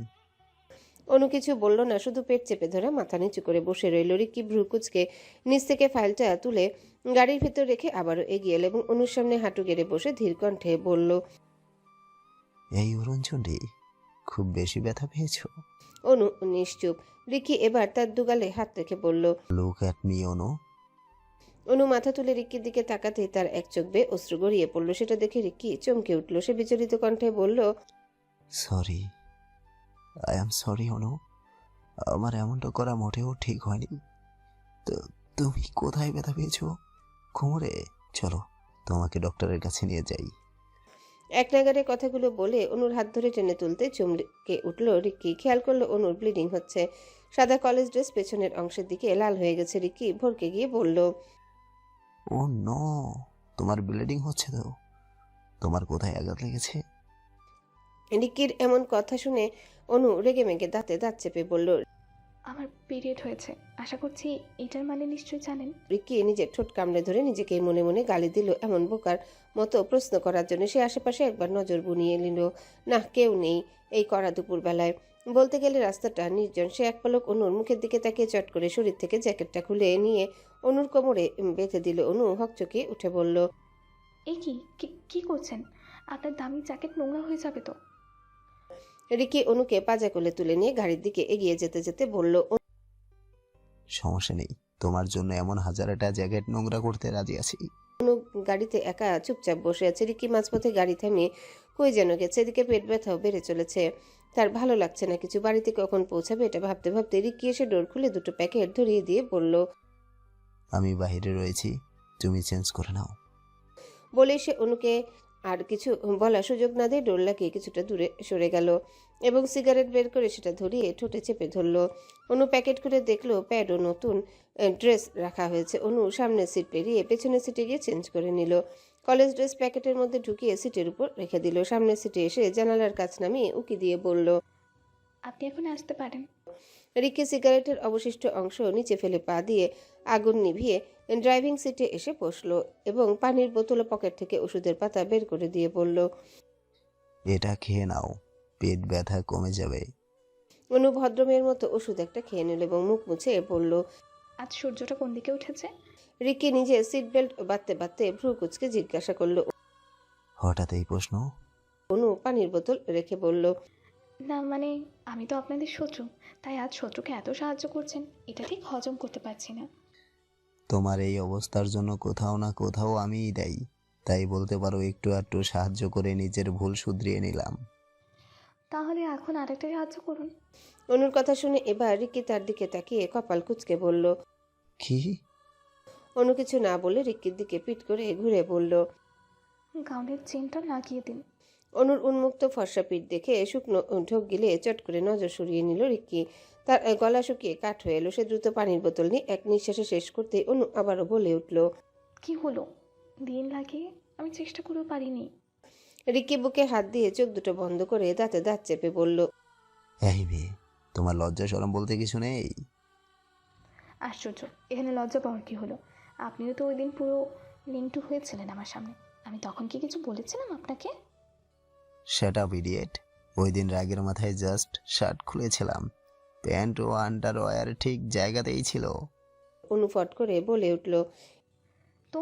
অনু কিছু বলল না, শুধু পেট চেপে ধরে মাথা নিচু করে বসে রইল। রিক্কি ভ্রু কুচকে নিচ থেকে ফাইলটা তুলে গাড়ির ভিতর রেখে আবারও এগিয়ে এল এবং অনুর সামনে হাঁটু গেড়ে বসে ধীর কণ্ঠে বলল, এই অরুণচন্ডী, খুব বেশি ব্যথা পেয়েছো? অনু নিশ্চুপ। রিক্কি এবার তার দুগালে হাত রেখে বলল, লুক অ্যাট মি অনু। অনু মাথা তুলে রিক্কির দিকে তাকাতেই তার এক চোখ বেয়ে অশ্রু গড়িয়ে পড়ল। সেটা দেখে রিক্কি চমকে উঠল। সে বিচলিত কণ্ঠে বলল, সরি, আই এম সরি অনু, আমার এমনটা করা মোটেও ঠিক হয়নি। তো তুমি কোথায় ব্যথা পেয়েছো? কোমরে? চলো তোমাকে ডক্টরের কাছে নিয়ে যাই। এক নাগারে কথাগুলো বলে অনুর হাত ধরে টেনে তুলতে চমকে উঠল রিক্কি। খেয়াল করলো অনুর ব্লিডিং হচ্ছে। সাদা কলেজ ড্রেস পেছনের অংশের দিকে লাল হয়ে গেছে। রিক্কি ভরকে গিয়ে বলল, ও নো, তোমার ব্লিডিং হচ্ছে তো? তোমার কোথায় আঘাত লেগেছে? রিক্কির এমন কথা শুনে অনু রেগে মেগে দাঁতে দাঁত চেপে বলল, আমার পিরিয়ড হয়েছে, আশা করছি এটার মানে নিশ্চয়ই জানেন। রিক্কি নিজের ঠোঁট কামড়ে ধরে নিজেকে মনে মনে গালি দিল এমন বোকার মতো প্রশ্ন করার জন্য। সে আশেপাশে একবার নজর বুনিয়ে নিল। না, কেউ নেই এই কড়া দুপুর বেলায়। বলতে গেলে রাস্তাটা নির্জন। সে এক পলক অনুর মুখের দিকে তাকিয়ে চট করে শরীর থেকে জ্যাকেটটা খুলে নিয়ে অনুর কোমরে বেঁধে দিল। অনু হকচকিয়ে উঠে বলল, এই কি করছেন? আপনার দামি জ্যাকেট নোংরা হয়ে যাবে তো। রিক্কি অনুকে পাজা কোলে তুলে নিয়ে গাড়ির দিকে এগিয়ে যেতে যেতে বলল, সমস্যা নেই, তোমার জন্য এমন হাজারটা জ্যাকেট নোংরা করতে রাজি আছি। অনু গাড়িতে একা চুপচাপ বসে আছে। রিকি মাঝপথে গাড়ি থামিয়ে কই যেন গেছে। এদিকে পেট ব্যথাও বেড়ে চলেছে। তার ভালো লাগছে না কিছু। বাড়িতে কখন পৌঁছাবে এটা ভাবতে ভাবতে রিকি এসে ডোর খুলে দুটো প্যাকেট ধরিয়ে দিয়ে বলল। আমি বাইরে রয়েছি, তুমি চেঞ্জ করে নাও। বলে সে অনুকে আর কিছু বলার সুযোগ না দিয়ে ডোর লাগিয়ে কিছুটা দূরে সরে গেল এবং সিগারেট বের করে সেটা ধরিয়ে ঠোঁটে চেপে ধরল। অনু প্যাকেট করে দেখলো প্যাড ও নতুন ড্রেস রাখা হয়েছে। অনু সামনের সিট পেরিয়ে পেছনের সিটে গিয়ে চেঞ্জ করে নিল। কলেজ ড্রেস প্যাকেটের মধ্যে ঢুকিয়ে সিটের উপর রেখে দিল। সামনের সিটে এসে জানালার কাছ নামিয়ে উকি দিয়ে বলল। আপনি এখন আসতে পারেন। রিকি সিগারেটের অবশিষ্ট অংশ নিচে ফেলে পা দিয়ে আগুন নিভিয়ে ড্রাইভিং সিটে এসে বসলো এবং পানির বোতল পকেট থেকে ওষুধের পাতা বের করে দিয়ে বলল। এটা খেয়ে নাও, পেট ব্যথা কমে যাবে। অনু ভদ্রমের মতো ওষুধ একটা খেয়ে নিল এবং মুখ মুছে বলল। আজ সূর্যটা কোন দিকে উঠেছে? রিকি নিজে সিট বেল্ট বাঁধতে বাঁধতে ভ্রু কুচকে জিজ্ঞাসা করলো। হঠাৎ এই প্রশ্ন? অনু পানির বোতল রেখে বলল। না মানে আমি তো আপনাদের শত্রু, তাই আজ শত্রুকে এত সাহায্য করছেন এটা ঠিক হজম করতে পারছি না। তোমার এই অবস্থার জন্য কোথাও না কোথাও আমিই দায়ী। তাই বলতে পারো একটু আধটু সাহায্য করে নিজের ভুল শুধরিয়ে নিলাম। তাহলে এখন আরেকটা সাহায্য করুন। অনুর কথা শুনে এবার রিকি তার দিকে তাকিয়ে কপাল কুচকে বলল। কি? অনু কিছু না বলে রিকির দিকে পিট করে ঘুরে বলল। গাউনের চেনটা লাগিয়ে দিন। অনুর উন্মুক্ত ফর্সা পিঠ দেখে শুকনো ঢোক গিলে চট করে নজর সরিয়ে নিল রিকি। তার গলা শুকিয়ে কাঠ হয়ে এলো। সে দ্রুত পানির বোতল নিয়ে এক নিঃশ্বাসে শেষ করতে অনু আবারও বলে উঠল। কি হলো? দিন লাগিয়ে আমি চেষ্টা করেও পারিনি। রিকি বুকে হাত দিয়ে চোখ দুটো বন্ধ করে দাঁতে দাঁত চেপে বলল। এই মেয়ে, তোমার লজ্জা শরম বলতে কিছু নেই? আশ্চর্য, এখানে লজ্জা পাওয়ার কি হলো? আপনিও তো ওই দিন পুরো লিংটু হয়েছিলেন আমার সামনে। আমি তখন কি কিছু বলেছিলাম আপনাকে? Shut up idiot. ওই দিন রাগের মাথায় জাস্ট শার্ট খুলেছিলাম, প্যান্ট ও আন্ডারওয়্যার ঠিক জায়গাতেই ছিল। অনু ফট করে বলে উঠল। তো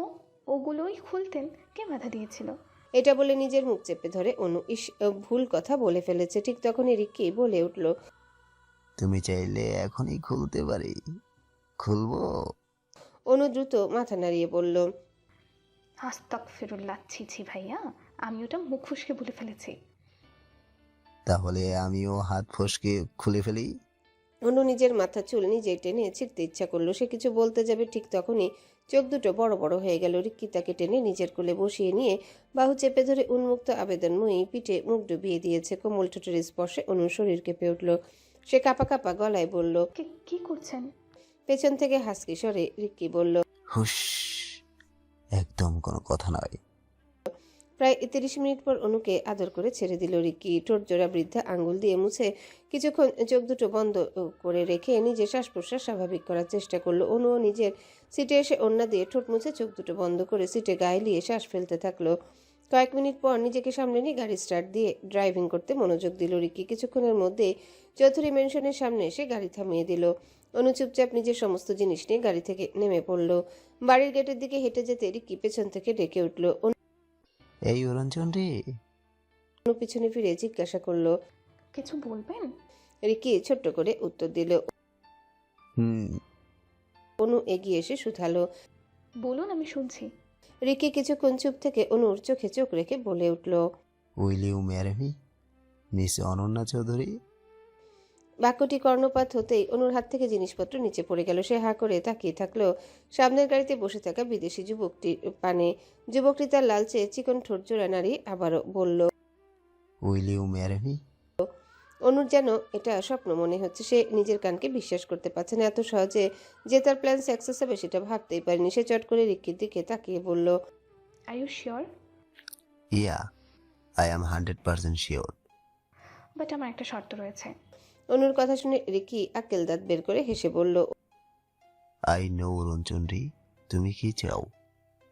ওগুলোই খুলতেন, কে বাধা দিয়েছিল? এটা বলে নিজের মুখ চেপে ধরে অনু ভুল কথা বলে ফেলেছে। ঠিক তখনই রিকি বলে উঠল। তুমি চাইলে এখনই খুলতে পারি। খুলবো? অনু দ্রুত মাথা নাড়িয়ে বলল। আস্তাগফিরুল্লাহ, ছি ছি ভাইয়া, আমি ওটা মুখ ফুসকে বলে ফেলেছি। তাহলে আমিও হাত ফসকে খুলে ফেলি। অনু নিজের মাথা চুল নিজে টেনে ছিঁড়তে ইচ্ছা করলো। সে কিছু বলতে যাবে ঠিক তখনই চোখ দুটো বড় বড় হয়ে গেল। রিক্কি তাকে টেনে নিজের কোলে বসিয়ে নিয়ে বাহু চেপে ধরে উন্মুক্ত আবেদনময়ী পিঠে মুখ ডুবিয়ে দিয়েছে। কোমল ঠোঁটের স্পর্শে অনুর শরীর কেঁপে উঠল। সে কাঁপা কাঁপা গলায় বলল। কি করছেন? পেছন থেকে হাসকি স্বরে রিক্কি বলল। হুশ, একদম কোনো কথা নয়। প্রায় 30 মিনিট পর অনুকে আদর করে ছেড়ে দিল রিক্কি। ঠোঁট জোড়া বৃদ্ধা আঙ্গুল দিয়ে মুছে কিছুক্ষণ চোখ দুটো বন্ধ করে রেখে নিজের শ্বাস প্রশ্বাস স্বাভাবিক করার চেষ্টা করলো। অনুও নিজের সিটে এসে ওড়না দিয়ে ঠোঁট মুছে চোখ দুটো বন্ধ করে সিটে গায়ে লিয়ে শ্বাস ফেলতে থাকলো। কয়েক মিনিট পর নিজেকে সামনে নিয়ে গাড়ি স্টার্ট দিয়ে ড্রাইভিং করতে মনোযোগ দিল রিক্কি। কিছুক্ষণের মধ্যে চৌধুরী মেনশনের সামনে এসে গাড়ি থামিয়ে দিল। অনু চুপচাপ নিজের সমস্ত জিনিস নিয়ে গাড়ি থেকে নেমে পড়ল। বাড়ির গেটের দিকে হেঁটে যেতে রিক্কি পেছন থেকে ডেকে উঠল। এই অরঞ্জন রে। অনু পিছনে ফিরে জিজ্ঞাসা করলো। কিছু বলবেন? রিকি ছোট্ট করে উত্তর দিল। অনু এগিয়ে এসে শুধালো। বলুন, আমি শুনছি। রিকি কিছুক্ষণ চুপ থেকে অনুর চোখে চোখ রেখে বলে উঠল। Will you marry me, miss Ananya Chowdhury? বাক্যটি কর্ণপাত হতেই অনুর হাত থেকে জিনিসপত্র নিচে পড়ে গেল। সে হা করে তাকিয়ে থাকলো সামনের গাড়িতে বসে থাকা বিদেশি যুবকটির পানে। যুবকটি তার লালচে চিকন ঠোঁট জোড়া নাড়িয়ে আবারও বলল। Will you marry me? অনুর যেন এটা স্বপ্ন মনে হচ্ছে। সে নিজের কানকে বিশ্বাস করতে পারছে না। এত সহজে যে তার প্ল্যান সাকসেস হবে সেটা ভাবতেই পারেনি। সে চট করে রিক্কির দিকে তাকিয়ে বলল। Are you sure? Yeah, I am 100% sure. But আমার একটা শর্ত রয়েছে। অনুর কথা শুনে রিকি আক্কেল দাঁত বের করে হেসে বলল। আই নো রঞ্জন রে, তুমি কি চাও?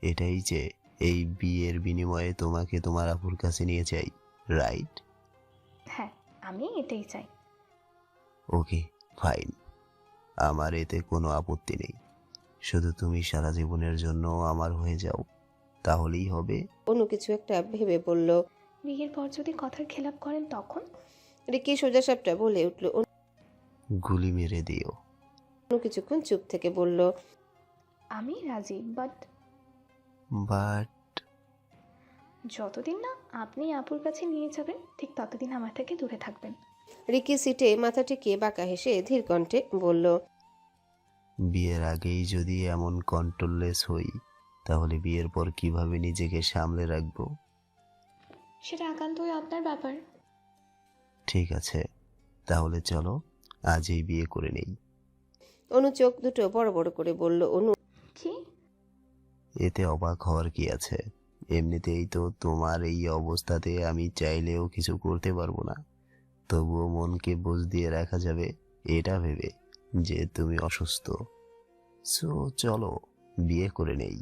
এটাই যে এই বিয়ের বিনিময়ে তোমাকে তোমার আপুর কাছে নিয়ে যাই, রাইট? হ্যাঁ, আমি এটাই চাই। ওকে ফাইন, আমার এতে কোনো আপত্তি নেই। শুধু তুমি সারা জীবনের জন্য আমার হয়ে যাও, তাহলেই হবে। অনু কিছু একটা ভেবে বলল। বিয়ের পর যদি কথার খেলাপ করেন তখন? রিকি সোজাসাপটা বলে উঠল। গুলি মেরে দিও। অনু কিছুক্ষণ চুপ থেকে বলল, আমি রাজি, বাট বাট যতদিন না আপনি আপুর কাছে নিয়ে যাবেন ঠিক ততদিন আমার থেকে দূরে থাকবেন। রিকি সিটে মাথা ঠেকিয়ে বাঁকা হেসে ধীর কণ্ঠে বলল, বিয়ের আগেই যদি এমন কন্ট্রোললেস হই, তাহলে বিয়ের পর কিভাবে নিজেকে সামলে রাখবো? সেটা একান্তই আপনার ব্যাপার। ঠিক আছে, তাহলে চলো আজই বিয়ে করে নেই। অনু চোখ দুটো বড় বড় করে বলল, অনু কি? এতে অবাক হওয়ার কি আছে? এমনিতেই তো তোমার এই অবস্থাতে আমি চাইলেও কিছু করতে পারবো না। তবুও মনকে বুঝ দিয়ে রাখা যাবে এটা ভেবে যে তুমি অসুস্থ। সো চলো বিয়ে করে নেই।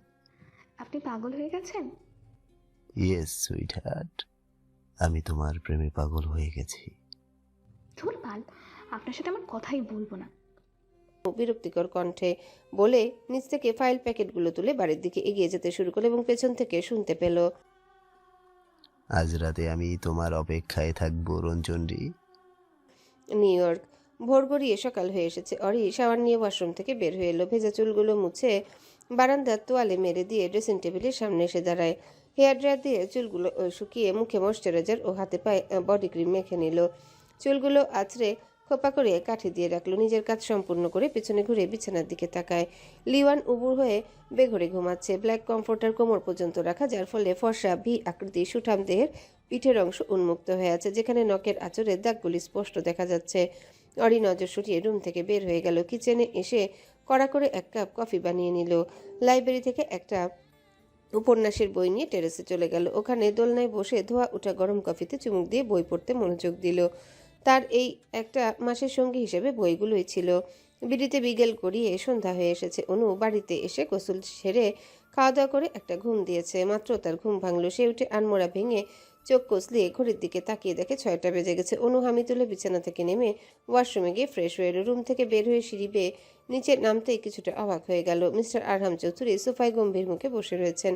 আপনি পাগল হয়ে গেছেন? ইয়েস সুইটহার্ট, আমি তোমার প্রেমে পাগল হয়ে গেছি। ধুর বাল, আপনার সাথে আমার কথাই বলবো না। বিরক্তিকর কণ্ঠে বলে নিচ থেকে ফাইল প্যাকেটগুলো তুলে বাড়ির দিকে এগিয়ে যেতে শুরু করলো এবং পেছন থেকে শুনতে পেল, আজ রাতে আমি তোমার অপেক্ষায় থাকবো রঞ্জনরি। New York. ভোর গড়িয়ে সকাল হয়ে এসেছে। অরি শাওয়ার নিয়ে ওয়াশরুম থেকে বের হয়ে এলো। ভেজা চুলগুলো মুছে বারান্দার তোয়ালে মেরে দিয়ে ড্রেসিং টেবিলের সামনে এসে দাঁড়ায়। হেয়ার ড্রায়ার দিয়ে চুলগুলো শুকিয়ে মুখে ময়শ্চারাইজার ও হাতে পায়ে বডি ক্রিম মেখে নিল। চুলগুলো আছড়ে খোপা করে কাঠি দিয়ে রাখলো। নিজের কাজ সম্পূর্ণ করে পেছনে ঘুরে বিছানার দিকে তাকায়। লিওয়ান উবুর হয়ে বেঘরে ঘুমাচ্ছে। ব্ল্যাক কমফোর্টার কোমর পর্যন্ত রাখা, যার ফলে ফর্সা ভি আকৃতি সুঠাম দেহের পিঠের অংশ উন্মুক্ত হয়ে আছে, যেখানে নখের আঁচড়ের দাগগুলি স্পষ্ট দেখা যাচ্ছে। অরি নজর সরিয়ে রুম থেকে বের হয়ে গেল। কিচেনে এসে কড়া করে এক কাপ কফি বানিয়ে নিল। লাইব্রেরি থেকে একটা উপন্যাসের বই নিয়ে টেরেসে চলে গেল। ওখানে দোলনায় বসে ধোয়া ওঠা গরম কফিতে চুমুক দিয়ে বই পড়তে মনোযোগ দিল। তার এই একটা মাসের সঙ্গী হিসেবে বইগুলোই ছিল। বিড়িতে বিকেল গড়িয়ে সন্ধ্যা হয়ে এসেছে। অনু বাড়িতে এসে গোসল সেরে খাওয়া দাওয়া করে একটা ঘুম দিয়েছে। মাত্র তার ঘুম ভাঙলো। সে উঠে আনমোড়া ভেঙে চোখ কষলিয়ে ঘড়ির দিকে তাকিয়ে দেখে 6টা বেজে গেছে। অনু হামি তুলে বিছানা থেকে নেমে ওয়াশরুমে গিয়ে ফ্রেশ হয়ে এলো। রুম থেকে বের হয়ে সিঁড়ি বেয়ে নিচে নামতেই কিছুটা অবাক হয়ে গেল। মিস্টার আরহাম চৌধুরী সোফায় গম্ভীর মুখে বসে রয়েছেন।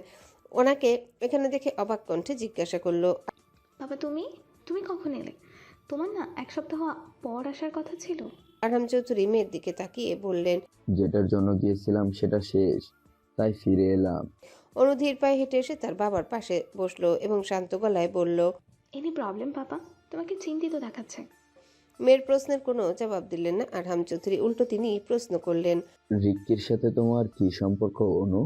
ওনাকে এখানে দেখে অবাক কণ্ঠে জিজ্ঞাসা করলো, বাবা তুমি তুমি কখন এলে? তোমার না 1 সপ্তাহ পর আসার কথা ছিল। আরহাম চৌধুরী মেয়ের দিকে তাকিয়ে বললেন, যেটার জন্য গিয়েছিলাম সেটা শেষ, তাই ফিরে এলাম। অনু ধীর পায়ে হেঁটে এসে তার বাবার পাশে বসলো এবং শান্ত গলায় বলল, এনি প্রবলেম বাবা? তোমাকে চিন্তিত দেখাচ্ছে। মেয়ের প্রশ্নের কোনো জবাব দিলেন না আরহাম চৌধুরী। উল্টো তিনি প্রশ্ন করলেন, রিক্কির সাথে তোমার কি সম্পর্ক অনু?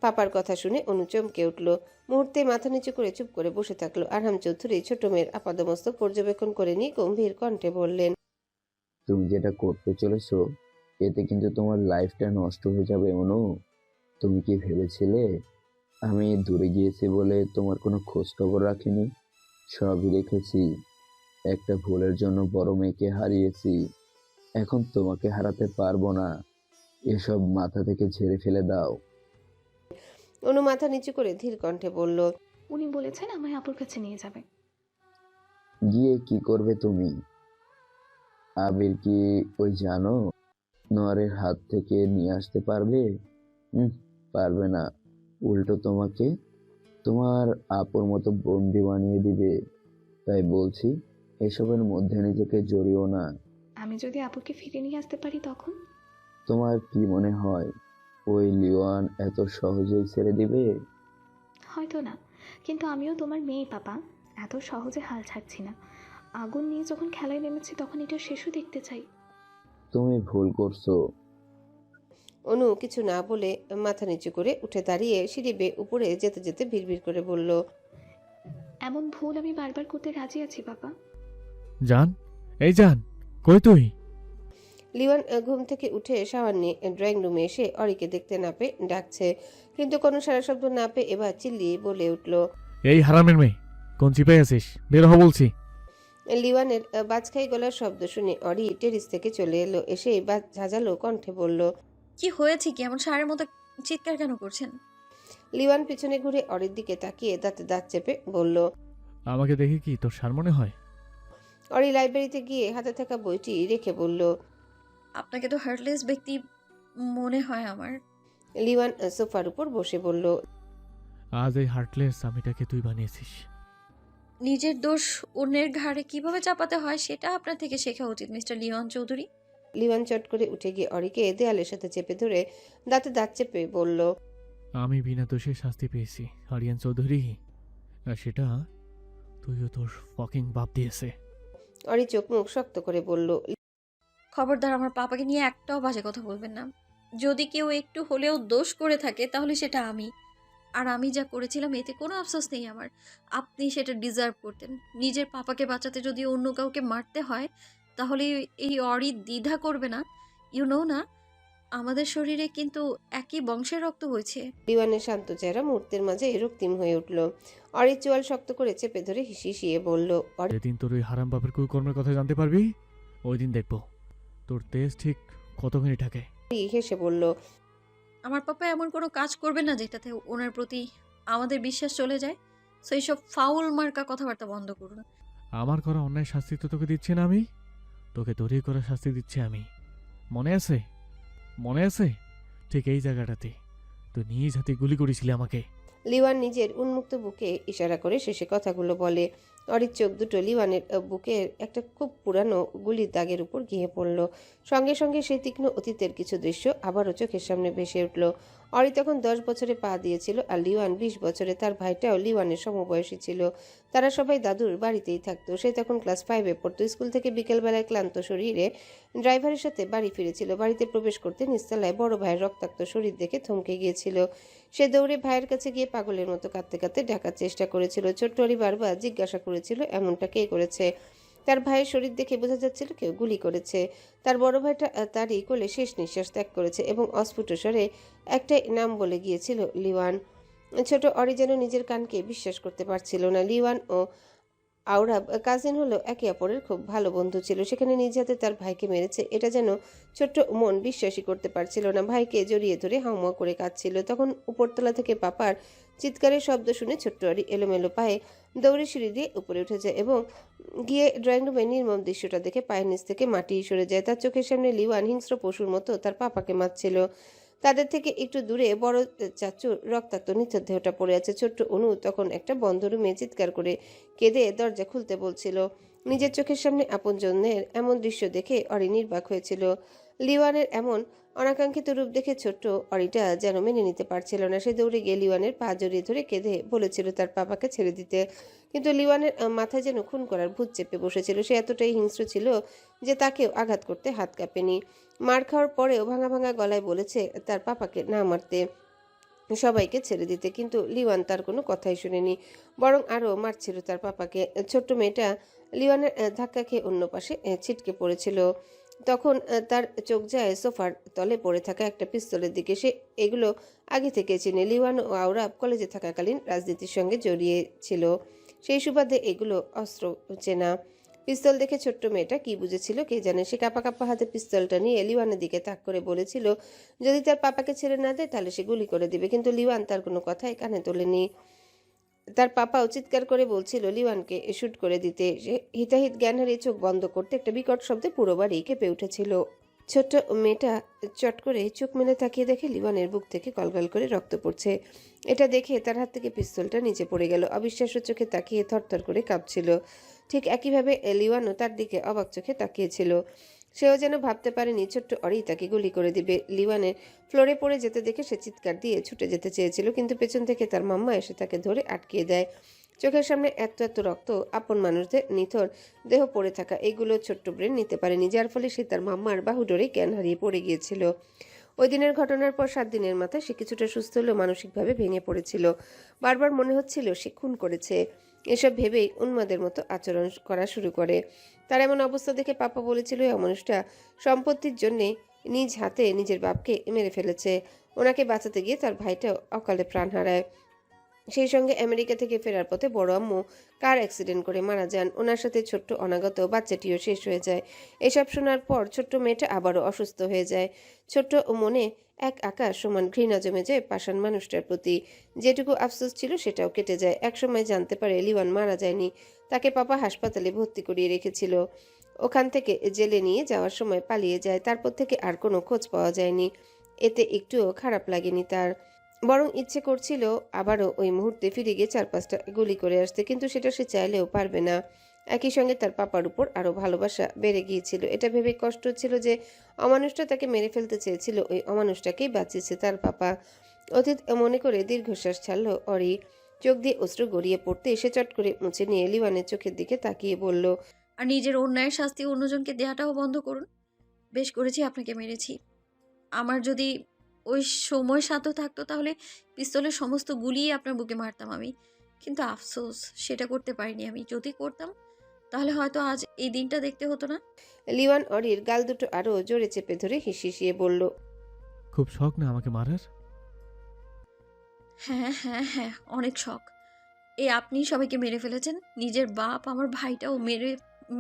পাপার কথা শুনে অনু চমকে উঠল। মুহূর্তে মাথা নিচু করে চুপ করে বসে থাকলো। আরহাম চৌধুরী ছোট মেয়ের আপাদমস্তক পর্যবেক্ষণ করে নিয়ে গম্ভীর কণ্ঠে বললেন, তুমি যেটা করতে চলেছো এতে কিন্তু তোমার লাইফটা নষ্ট হয়ে যাবে অনু। তুমি কি ভেবেছিলে আমি দূরে গিয়েছি বলে তোমার কোনো খোঁজ খবর রাখিনি? সবই রেখেছি। একটা ভুলের জন্য বড় মেয়েকে হারিয়েছি, এখন তোমাকে হারাতে পারবো না। এসব মাথা থেকে ঝেড়ে ফেলে দাও। অনু মাথা নিচু করে ধীর কণ্ঠে বলল, উনি বলেছেন আমায় আপুর কাছে নিয়ে যাবে। গিয়ে কি করবে তুমি? আবির কি ওই জানো নোয়ারের হাত থেকে নিয়ে আসতে পারবে? পারবে না। উল্টো তোমাকে তোমার আপুর মতো বন্দি বানিয়ে দিবে। তাই বলছি এসবের মধ্যে নিজেকে জড়িও না। আমি যদি আপুকে ফিরে নিয়ে আসতে পারি তখন? তোমার কি মনে হয় ওই লিওয়ান এত সহজেই ছেড়ে দিবে? হয়তো না, কিন্তু আমিও তোমার মেয়ে পাপা, এত সহজে হাল ছাড়ছি না। আগুন নিয়ে যখন খেলায় নেমেছি তখন এটা শেষও দেখতে চাই। তুমি ভুল করছো। অনু কিছু না বলে মাথা নিচু করে উঠে দাঁড়িয়ে সিঁড়ি বেয়ে উপরে যেতে যেতে ভিড় করে বলল, এমন ভুল আমি বারবার করতে রাজি আছি বাবা। জান, এই জান, কই তুই? লিওয়ান ঘুম থেকে উঠে শাওয়ার নিয়ে ড্রয়িং রুমে এসে অরিকে দেখতে না পেয়ে ডাকছে, কিন্তু কোনো সারা শব্দ না পেয়ে এবার চিল্লিয়ে বলে উঠল, এই হারামের মেয়ে, কোন চিপাই আছিস? বের হ বলছি। লিওয়ানের বাজখাই গলার শব্দ শুনে অরি টেরিস থেকে চলে এলো। এসে ঝাঁঝালো কণ্ঠে বলল, কি হয়েছে? কি এমন সারের মতো চিৎকার কেন করছেন? লিওয়ান পিছনে ঘুরে অরির দিকে তাকিয়ে দাঁতে দাঁত চেপে বলল, আমাকে দেখে কি তোর সার মনে হয়? অরি লাইব্রেরিতে গিয়ে হাতে থাকা বইটি রেখে বলল, আপনাকে তো হার্টলেস ব্যক্তি মনে হয় আমার। লিওয়ান সোফার উপর বসে বলল, আজ এই হার্টলেস আমিটাকে তুই বানিয়েছিস। নিজের দোষ অন্যের ঘাড়ে কিভাবে চাপাতে হয় সেটা আপনার থেকে শেখা উচিত মিস্টার লিওন চৌধুরী। লিওয়ান চট করে উঠে গিয়ে অরিকে দেয়ালের সাথে চেপে ধরে দাঁতে দাঁত চেপে বলল, আমি বিনা দোষে শাস্তি পেয়েছি আরিয়ান চৌধুরী, আর সেটা তুইও তোর ফকিং বাপ দিয়েছে। অরি চোখ মুখ শক্ত করে বলল, খবরদার আমার পাপাকে নিয়ে একটাও বাজে কথা বলবেন না। যদি কেউ একটু হলেও দোষ করে থাকে তাহলে সেটা আমি। আর আমি যা করেছিলাম এতে কোনো আফসোস নেই আমার। আপনি সেটা ডিজার্ভ করতেন। নিজের পাপাকে বাঁচাতে যদি অন্য কাউকে মারতে হয় তাহলে এই অরি দ্বিধা করবে না। ইউ নো না, আমাদের শরীরে কিন্তু একই বংশের রক্ত হয়েছে। লিওয়ানের শান্ত চেহারা মুহূর্তের মাঝে রক্তিম হয়ে উঠল। অরির চোয়াল শক্ত করে চেপে ধরে হিসিয়ে বলল, যেদিন তোর ওই হারাম বাপের কুকর্মের কথা জানতে পারবি ওই দিন দেখবো তোর তেজ ঠিক কতখানি থাকে। অরি হেসে বলল, আমার পাপা এমন কোনো কাজ করবে না যেটাতে ওনার প্রতি আমাদের বিশ্বাস চলে যায়। সো এইসব ফাউল মার্কা কথাবার্তা বন্ধ করুন। আমার করা অন্যায় শাস্তি তো তোকে দিচ্ছি না আমি, তোকে তোরই করা শাস্তি দিচ্ছি আমি। মনে আছে? মনে আছে? ঠিক এই জায়গাটাতে তুই নিজ হাতে গুলি করেছিলি আমাকে। লিওয়ান নিজের উন্মুক্ত বুকে ইশারা করে শেষে কথাগুলো বলে। অরির চোখ দুটো লিওয়ানের বুকের একটা খুব পুরানো গুলির দাগের উপর গিয়ে পড়ল। সঙ্গে সঙ্গে সেই তীক্ষ্ণ অতীতের কিছু দৃশ্য আবারও চোখের সামনে ভেসে উঠল। অরি তখন 10 বছরে পা দিয়েছিল, আর লিওয়ান 20 বছরে। তার ভাইটাও লিওয়ানের সমবয়সী ছিল। তারা সবাই দাদুর বাড়িতেই থাকতো। সে তখন ক্লাস 5-এ পড়তো। স্কুল থেকে বিকেলবেলায় ক্লান্ত শরীরে ড্রাইভারের সাথে বাড়ি ফিরেছিল। বাড়িতে প্রবেশ করতে নিচতলায় বড় ভাইয়ের রক্তাক্ত শরীর দেখে থমকে গিয়েছিল। সে দৌড়ে ভাইয়ের কাছে গিয়ে পাগলের মতো কাঁদতে কাঁদতে ডাকার চেষ্টা করেছিল। ছোট্ট অরি বারবার জিজ্ঞাসা করেছিল এমনটা কে করেছে। তার ভাইয়ের শরীর দেখে বোঝা যাচ্ছিল কেউ গুলি করেছে। তার বড় ভাইটা তারই কোলে শেষ নিঃশ্বাস ত্যাগ করেছে এবং অস্ফুট স্বরে একটাই নাম বলে গিয়েছিল, লিওয়ান। ছোট অরি যেন নিজের কানকে বিশ্বাস করতে পারছিল না। লিওয়ান ও আওরাব কাজিন হলো, একে অপরের খুব ভালো বন্ধু ছিল। সেখানে নিজ হাতে তার ভাইকে মেরেছে, এটা যেন ছোট্ট মন বিশ্বাসই করতে পারছিল না। ভাইকে জড়িয়ে ধরে হাউমাউ করে কাঁদছিল। তখন উপরতলা থেকে পাপার চিৎকারের শব্দ শুনে ছোট্ট অরি এলোমেলো পায়ে দৌড়ে সিঁড়ি দিয়ে উপরে উঠে যায় এবং গিয়ে ড্রয়িং রুমে নির্মম দৃশ্যটা দেখে পায়ের নিচ থেকে মাটি সরে যায়। তার চোখের সামনে লিওয়ান হিংস্র পশুর মতো তার পাপাকে মারছিল। তাদের থেকে একটু দূরে বড় চাচুর রক্তাক্ত নিথর দেহটা পড়ে আছে। ছোট্ট অনু তখন একটা বন্ধ রুমে চিৎকার করে কেঁদে দরজা খুলতে বলছিল। নিজের চোখের সামনে আপনজনের এমন দৃশ্য দেখে অরি নির্বাক হয়েছিল। লিওয়ানের এমন অনাকাঙ্ক্ষিত রূপ দেখে ছোট্ট অরিটা যেন মেনে নিতে পারছিল না। সে দৌড়ে গিয়ে লিওয়ানের পা জড়িয়ে ধরে কেঁদে বলেছিল তার পাপাকে ছেড়ে দিতে। কিন্তু লিওয়ানের মাথায় যেন খুন করার ভূত চেপে বসেছিল। সে এতটাই হিংস্র ছিল যে তাকেও আঘাত করতে হাত কাঁপেনি। মার খাওয়ার পরেও ভাঙা ভাঙা গলায় বলেছে তার পাপাকে না মারতে, সবাইকে ছেড়ে দিতে। কিন্তু লিওয়ান তার কোনো কথাই শুনেনি, বরং আরও মারছিল তার পাপাকে। ছোট্ট মেয়েটা লিওয়ানের ধাক্কা খেয়ে অন্য পাশে ছিটকে পড়েছিল। তখন তার চোখ যায় সোফার তলে পড়ে থাকা একটা পিস্তলের দিকে। সে এগুলো আগে থেকে চিনে। লিওয়ান ও আওরাব কলেজে থাকাকালীন রাজনীতির সঙ্গে জড়িয়েছিল, সেই সুবাদে এগুলো অস্ত্র চেনা। পিস্তল দেখে ছোট্ট মেয়েটা কি বুঝেছিল কে জানে। সে কাঁপা কাঁপা হাতে পিস্তলটা নিয়ে লিওয়ানের দিকে তাক করে বলেছিল যদি তার পাপাকে ছেড়ে না দেয় তাহলে সে গুলি করে দিবে। কিন্তু লিওয়ান তার কোনো কথাই কানে তোলেনি। তার পাপাও চিৎকার করে বলছিল লিওয়ানকে শুট করে দিতে। সে হিতাহিত জ্ঞান হারিয়ে চোখ বন্ধ করতে একটা বিকট শব্দে পুরো বাড়ি কেঁপে উঠেছিল। ছোট্ট মেয়েটা চট করে চোখ মেলে তাকিয়ে দেখে লিওয়ানের বুক থেকে গলগল করে রক্ত পড়ছে। এটা দেখে তার হাত থেকে পিস্তলটা নিচে পড়ে গেল। অবিশ্বাস্য চোখে তাকিয়ে থরথর করে কাঁপছিল। ঠিক একইভাবে লিওয়ানও তার দিকে অবাক চোখে তাকিয়েছিল। সেও যেন ভাবতে পারেনি ছোট্ট অরি তাকে গুলি করে দিবে। লিওয়ানের ফ্লোরে পড়ে যেতে দেখে সে চিৎকার দিয়ে ছুটে যেতে চেয়েছিল, কিন্তু পেছন থেকে তার মাম্মা এসে তাকে ধরে আটকিয়ে দেয়। চোখের সামনে এত এত রক্ত, আপন মানুষদের নিথর দেহ পড়ে থাকা, এইগুলো ছোট্ট ব্রেন নিতে পারেনি, যার ফলে সে তার মাম্মার বাহুডোরে জ্ঞান হারিয়ে পড়ে গিয়েছিল। ওই দিনের ঘটনার পর 7 দিনের মাথায় সে কিছুটা সুস্থ হলেও মানসিকভাবে ভেঙে পড়েছিল। বারবার মনে হচ্ছিল সে খুন করেছে। এসব ভেবেই উন্মাদের মতো আচরণ করা শুরু করে। তার এমন অবস্থা দেখে পাপা বলেছিল এই মানুষটা সম্পত্তির জন্যে নিজ হাতে নিজের বাপকে মেরে ফেলেছে। ওনাকে বাঁচাতে গিয়ে তার ভাইটাও অকালে প্রাণ হারায়। সেই সঙ্গে আমেরিকা থেকে ফেরার পথে বড় আম্মু কার অ্যাক্সিডেন্ট করে মারা যান। ওনার সাথে ছোট্ট অনাগত বাচ্চাটিও শেষ হয়ে যায়। এসব শোনার পর ছোট্ট মেয়েটা আবারও অসুস্থ হয়ে যায়। ছোট্ট মনে এক আকাশ সমান ঘৃণা জমে যায় পাষাণ মানুষটার প্রতি। যেটুকু আফসোস ছিল সেটাও কেটে যায়। একসময় জানতে পারে লিওয়ান মারা যায়নি, তাকে পাপা হাসপাতালে ভর্তি করিয়ে রেখেছিল। ওখান থেকে জেলে নিয়ে যাওয়ার সময় পালিয়ে যায়। তারপর থেকে আর কোনো খোঁজ পাওয়া যায়নি। এতে একটুও খারাপ লাগেনি তার, বরং ইচ্ছে করছিল আবারও ওই মুহূর্তে ফিরে গিয়ে 4-5টা গুলি করে আসতে, কিন্তু সেটা সে চাইলেও পারবে না। একই সঙ্গে তার পাপার উপর আরও ভালোবাসা বেড়ে গিয়েছিল। এটা ভেবে কষ্ট হচ্ছিল যে অমানুষটা তাকে মেরে ফেলতে চেয়েছিল, ওই অমানুষটাকেই বাঁচিয়েছে তার পাপা। অতীত মনে করে দীর্ঘশ্বাস ছাড়ল অরি। চোখ দিয়ে অশ্রু গড়িয়ে পড়তে এসে চট করে মুছে নিয়ে লিওয়ানের চোখের দিকে তাকিয়ে বলল, আর নিজের অন্যায়ের শাস্তি অন্যজনকে দেওয়াটাও বন্ধ করুন। বেশ করেছি আপনাকে মেরেছি। আমার যদি ওই সময় সাধ্য থাকতো তাহলে পিস্তলের সমস্ত গুলিই আপনার বুকে মারতাম আমি, কিন্তু আফসোস সেটা করতে পারিনি। আমি যদি করতাম তাহলে হয়তো আজ এই দিনটা দেখতে হতো না। লিওয়ান অরির গাল দুটো আরও জোরে চেপে ধরে হিসিয়ে বলল, খুব শখ না আমাকে মারার? হ্যাঁ হ্যাঁ হ্যাঁ, অনেক শখ। এই আপনি সবাইকে মেরে ফেলেছেন, নিজের বাপ আমার ভাইটাও মেরে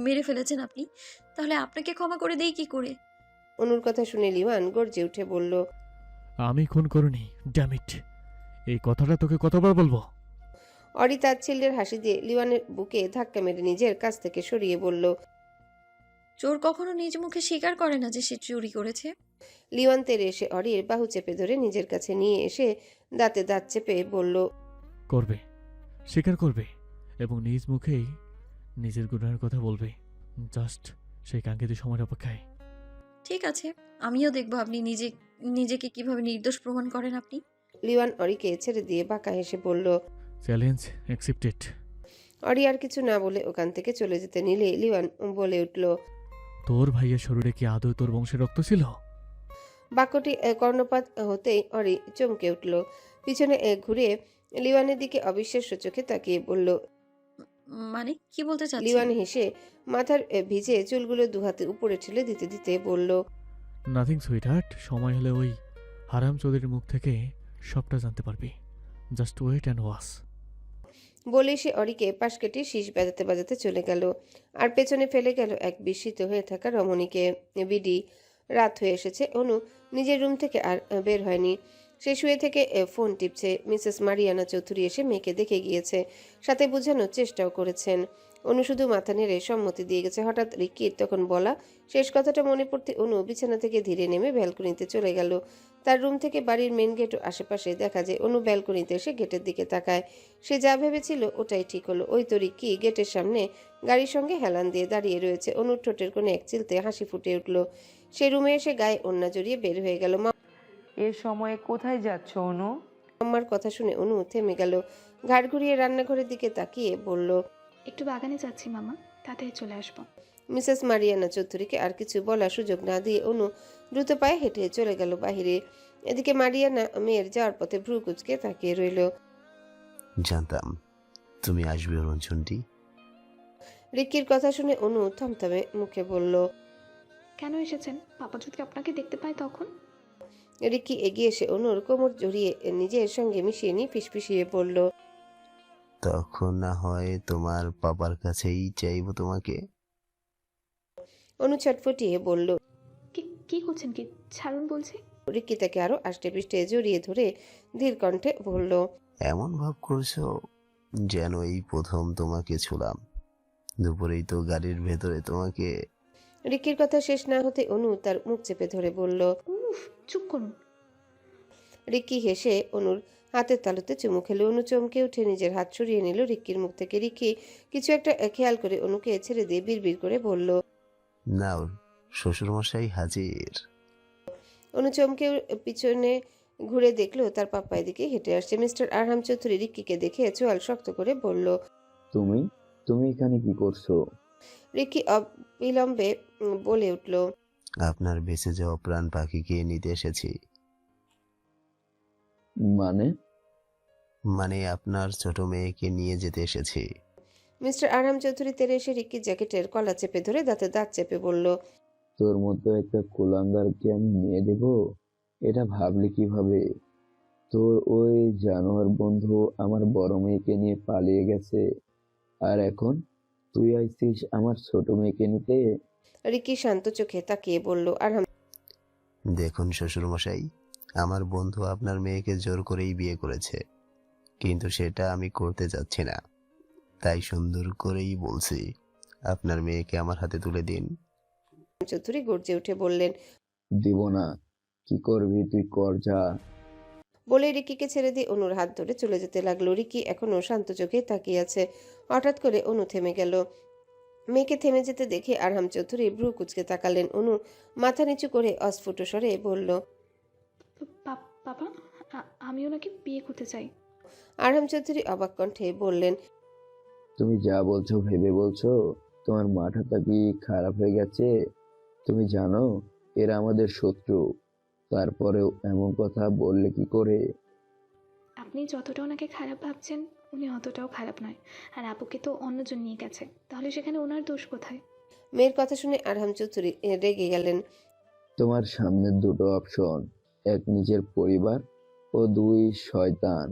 মেরে ফেলেছেন আপনি। তাহলে আপনাকে ক্ষমা করে দেই কি করে? অনুর কথা শুনে লিওয়ান গর্জে উঠে বলল, আমি খুন করিনি, ড্যামিট। এই কথাটা তোকে কতবার বলবো? অরি তাচ্ছিল্যের হাসি দিয়ে লিওয়ানের বুকে ধাক্কা মেরে নিজের কাছ থেকে সরিয়ে বলল। চোর কখনো নিজ মুখে স্বীকার করে না যে সে চুরি করেছে। লিওয়ান তেরে এসে অরির বাহু চেপে ধরে নিজের কাছে নিয়ে এসে দাঁতে দাঁত চেপে বলল, করবে, স্বীকার করবে এবং নিজ মুখেই নিজের গুণের কথা বলবে। জাস্ট সেই কাঙ্ক্ষিত সময়ের অপেক্ষায়। ঠিক আছে, আমিও দেখবো আপনি নিজেকে কিভাবে নির্দোষ প্রমাণ করেন আপনি। লিওয়ান অরিকে ছেড়ে দিয়ে বাঁকা হেসে বলল। Challenge accepted. অরি আর কিছু না বলে ওখান থেকে চলে যেতে নিলে লিওয়ান বলে উঠল, তোর ভাইয়ের শরীরে কি আদৌ তোর বংশের রক্ত ছিল? বাক্যটি কর্ণপাত হতেই অরি চমকে উঠল। পিছনে ঘুরে লিওয়ানের দিকে অবিশ্বাস্য চোখে তাকিয়ে বলল। মানে কি বলতে চাচ্ছেন? লিওয়ান হেসে মাথার ভিজে চুলগুলো দুহাতে উপরে ঠেলে দিতে দিতে বলল, নাথিং সুইটহার্ট, সময় হলে ওই হারাম চৌধুরীর মুখ থেকে সবটা জানতে পারবি। Just wait and watch. বলে সে অরিকে পাশ কেটে শীষ বাজাতে বাজাতে চলে গেল, আর পেছনে ফেলে গেল এক বিস্মিত হয়ে থাকা রমণীকে। বিডি রাত হয়ে এসেছে। অনু নিজের রুম থেকে আর বের হয়নি। সে শুয়ে থেকে ফোন টিপছে। মিসেস মারিয়ানা চৌধুরী এসে মেয়েকে দেখে গিয়েছে, সাথে বোঝানোর চেষ্টাও করেছেন। অনু শুধু মাথা নেড়ে সম্মতি দিয়ে গেছে। হঠাৎ রিকির তখন বলা শেষ কথাটা মনে পড়তে অনু বিছানা থেকে ধীরে নেমে ব্যালকনিতে চলে গেল। তার রুম থেকে বাড়ির মেন গেটও আশেপাশে দেখা যায়। অনু ব্যালকনিতে এসে গেটের দিকে তাকায়। সে যা ভেবেছিল ওটাই ঠিক হলো। ওই তো রিকি গেটের সামনে গাড়ির সঙ্গে হেলান দিয়ে দাঁড়িয়ে রয়েছে। অনুর ঠোঁটের কোণে এক চিলতে হাসি ফুটে উঠল। সে রুমে এসে গায়ে ওড়না জড়িয়ে বের হয়ে গেল। এ সময়ে কোথায় যাচ্ছ অনু? মাম্মার কথা শুনে অনু থেমে গেল। ঘাড় ঘুরিয়ে রান্নাঘরের দিকে তাকিয়ে বলল, একটু বাগানে যাচ্ছি মামা, তাড়াতাড়ি চলে আসবো। মিসেস মারিয়ানা চৌধুরীকে আর কিছু বলার সুযোগ না দিয়ে অনু দ্রুত পায়ে হেঁটে চলে গেল বাহিরে। এদিকে মারিয়ানা মেয়ের যাওয়ার পথে ভ্রু কুচকে তাকিয়ে রইল। জানতাম তুমি আসবে রঞ্জনটি। রিক্কির কথা শুনে অনু থমথমে মুখে বলল। কেন এসেছেন? পাপা যদি আপনাকে দেখতে পায় তখন? রিক্কি এগিয়ে এসে অনুর কোমর জড়িয়ে নিজের সঙ্গে মিশিয়ে নিয়ে ফিসফিসিয়ে বলল, তখন না হয় তোমার পাপার কাছেই চাইবো তোমাকে। অনু ছটফটিয়ে বলল। কি কি করছেন? কি ছাড়ুন বলছি। রিক্কি তাকে আরো আষ্টে পৃষ্ঠে জড়িয়ে ধরে ধীর কণ্ঠে বলল, এমন ভাব করছো যেন এই প্রথম তোমাকে ছুলাম। দুপুরেই তো গাড়ির ভেতরে তোমাকে। রিক্কির কথা শেষ না হতে অনু তার মুখ চেপে ধরে বলল। উফ, চুপ করুন। রিক্কি হেসে অনুর হাতের তালুতে চুমু খেলো। অনু চমকে উঠে নিজের হাত সরিয়ে নিল রিক্কির মুখ থেকে। রিক্কি কিছু একটা খেয়াল করে অনুকে ছেড়ে দিয়ে বিড়বিড় করে বলল, নাও শ্বশুরমশাই হাজির। অনু চমকে পিছনে ঘুরে দেখলো তার পাপ্পা এদিকে হেঁটে আসছে। মিস্টার আরহাম চৌধুরী রিক্কিকে দেখে চোয়াল শক্ত করে বলল, তুমি তুমি এখানে কি করছো? রিক্কি অবিলম্বে বলে উঠল, আপনার বেঁচে যাওয়া প্রাণ পাখিকে নিতে এসেছি। মানে আপনার ছোট মেয়েকে নিয়ে যেতে এসেছি। মিস্টার আরহাম চৌধুরী তেরে এসে রিক্কির জ্যাকেটের কলা চেপে ধরে দাঁতে দাঁত চেপে বলল, তোর মতো একটা কুলাঙ্গারকে আমি নিয়ে দেব? এটা ভাবলি কিভাবে? তোর ওই জানোয়ার বন্ধু আমার বড় মেয়েকে নিয়ে পালিয়ে গেছে, আর এখন তুই আইছিস আমার ছোট মেয়েকে নিতে? রিক্কি শান্ত চোখে তাকিয়ে বলল, আরহাম দেখুন শ্বশুরমশাই, আমার বন্ধু আপনার মেয়েকে জোর করেই বিয়ে করেছে, কিন্তু সেটা আমি করতে যাচ্ছি না। তাই সুন্দর করেই বলছি, আপনার মেয়েকে আমার হাতে তুলে দিন। চৌধুরী গর্জে উঠে বললেন, দিব না। কি করবি তুই কর যা। বলে রিক্কিকে ছেড়ে দিয়ে অনুর হাত ধরে চলে যেতে লাগলো। রিক্কি এখনো শান্ত চোখে তাকিয়ে আছে। হঠাৎ করে অনু থেমে গেল। মেয়েকে থেমে যেতে দেখে আরহাম চৌধুরী ভ্রু কুচকে তাকালেন। অনু মাথা নিচু করে অস্ফুট স্বরে বলল, বাবা, আমি ওনাকে বিয়ে করতে চাই। আরহাম চৌধুরী অবাক কণ্ঠে বললেন, তুমি যা বলছো ভেবে বলছো? তোমার মাথাটা কি খারাপ হয়ে গেছে? তুমি জানো এরা আমাদের শত্রু, তারপরেও এমন কথা বললে কি করে? আপনি যতটা ওনাকে খারাপ ভাবছেন উনি অতটাও খারাপ নয়। আর আপুকে তো অন্যজন নিয়ে গেছে, তাহলে সেখানে ওনার দোষ কোথায়? মেয়ের কথা শুনে আরহাম চৌধুরী রেগে গেলেন। তোমার সামনে দুটো অপশন, এক নিজের পরিবার ও দুই শয়তান।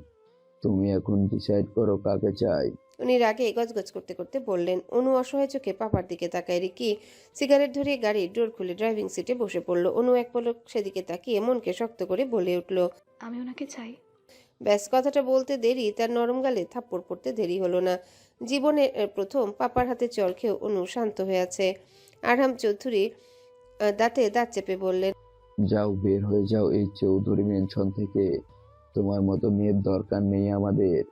তুমি এখন ডিসাইড করো কাকে চাই। উনি রাগে গজগজ করতে করতে বললেন। অনু অসহায় চোখে পাপার দিকে তাকায়। রিকি সিগারেট ধরিয়ে গাড়ির ডোর খুলে ড্রাইভিং সিটে বসে পড়ল। অনু এক পলক সেদিকে তাকিয়ে মনকে শক্ত করে বলে উঠল, আমি ওনাকে চাই। ব্যাস কথাটা বলতে দেরি, তার নরম গালে থাপ্পড় পড়তে দেরি হলো না। জীবনের প্রথম পাপার হাতে চড় খেয়েও অনু শান্ত হয়ে আছে। আরহাম চৌধুরী দাঁতে দাঁত চেপে বললেন, যাও, বের হয়ে যাও এই চৌধুরী মেনশন থেকে। তোমার মতো মেয়ের দরকার নেই আমাদের।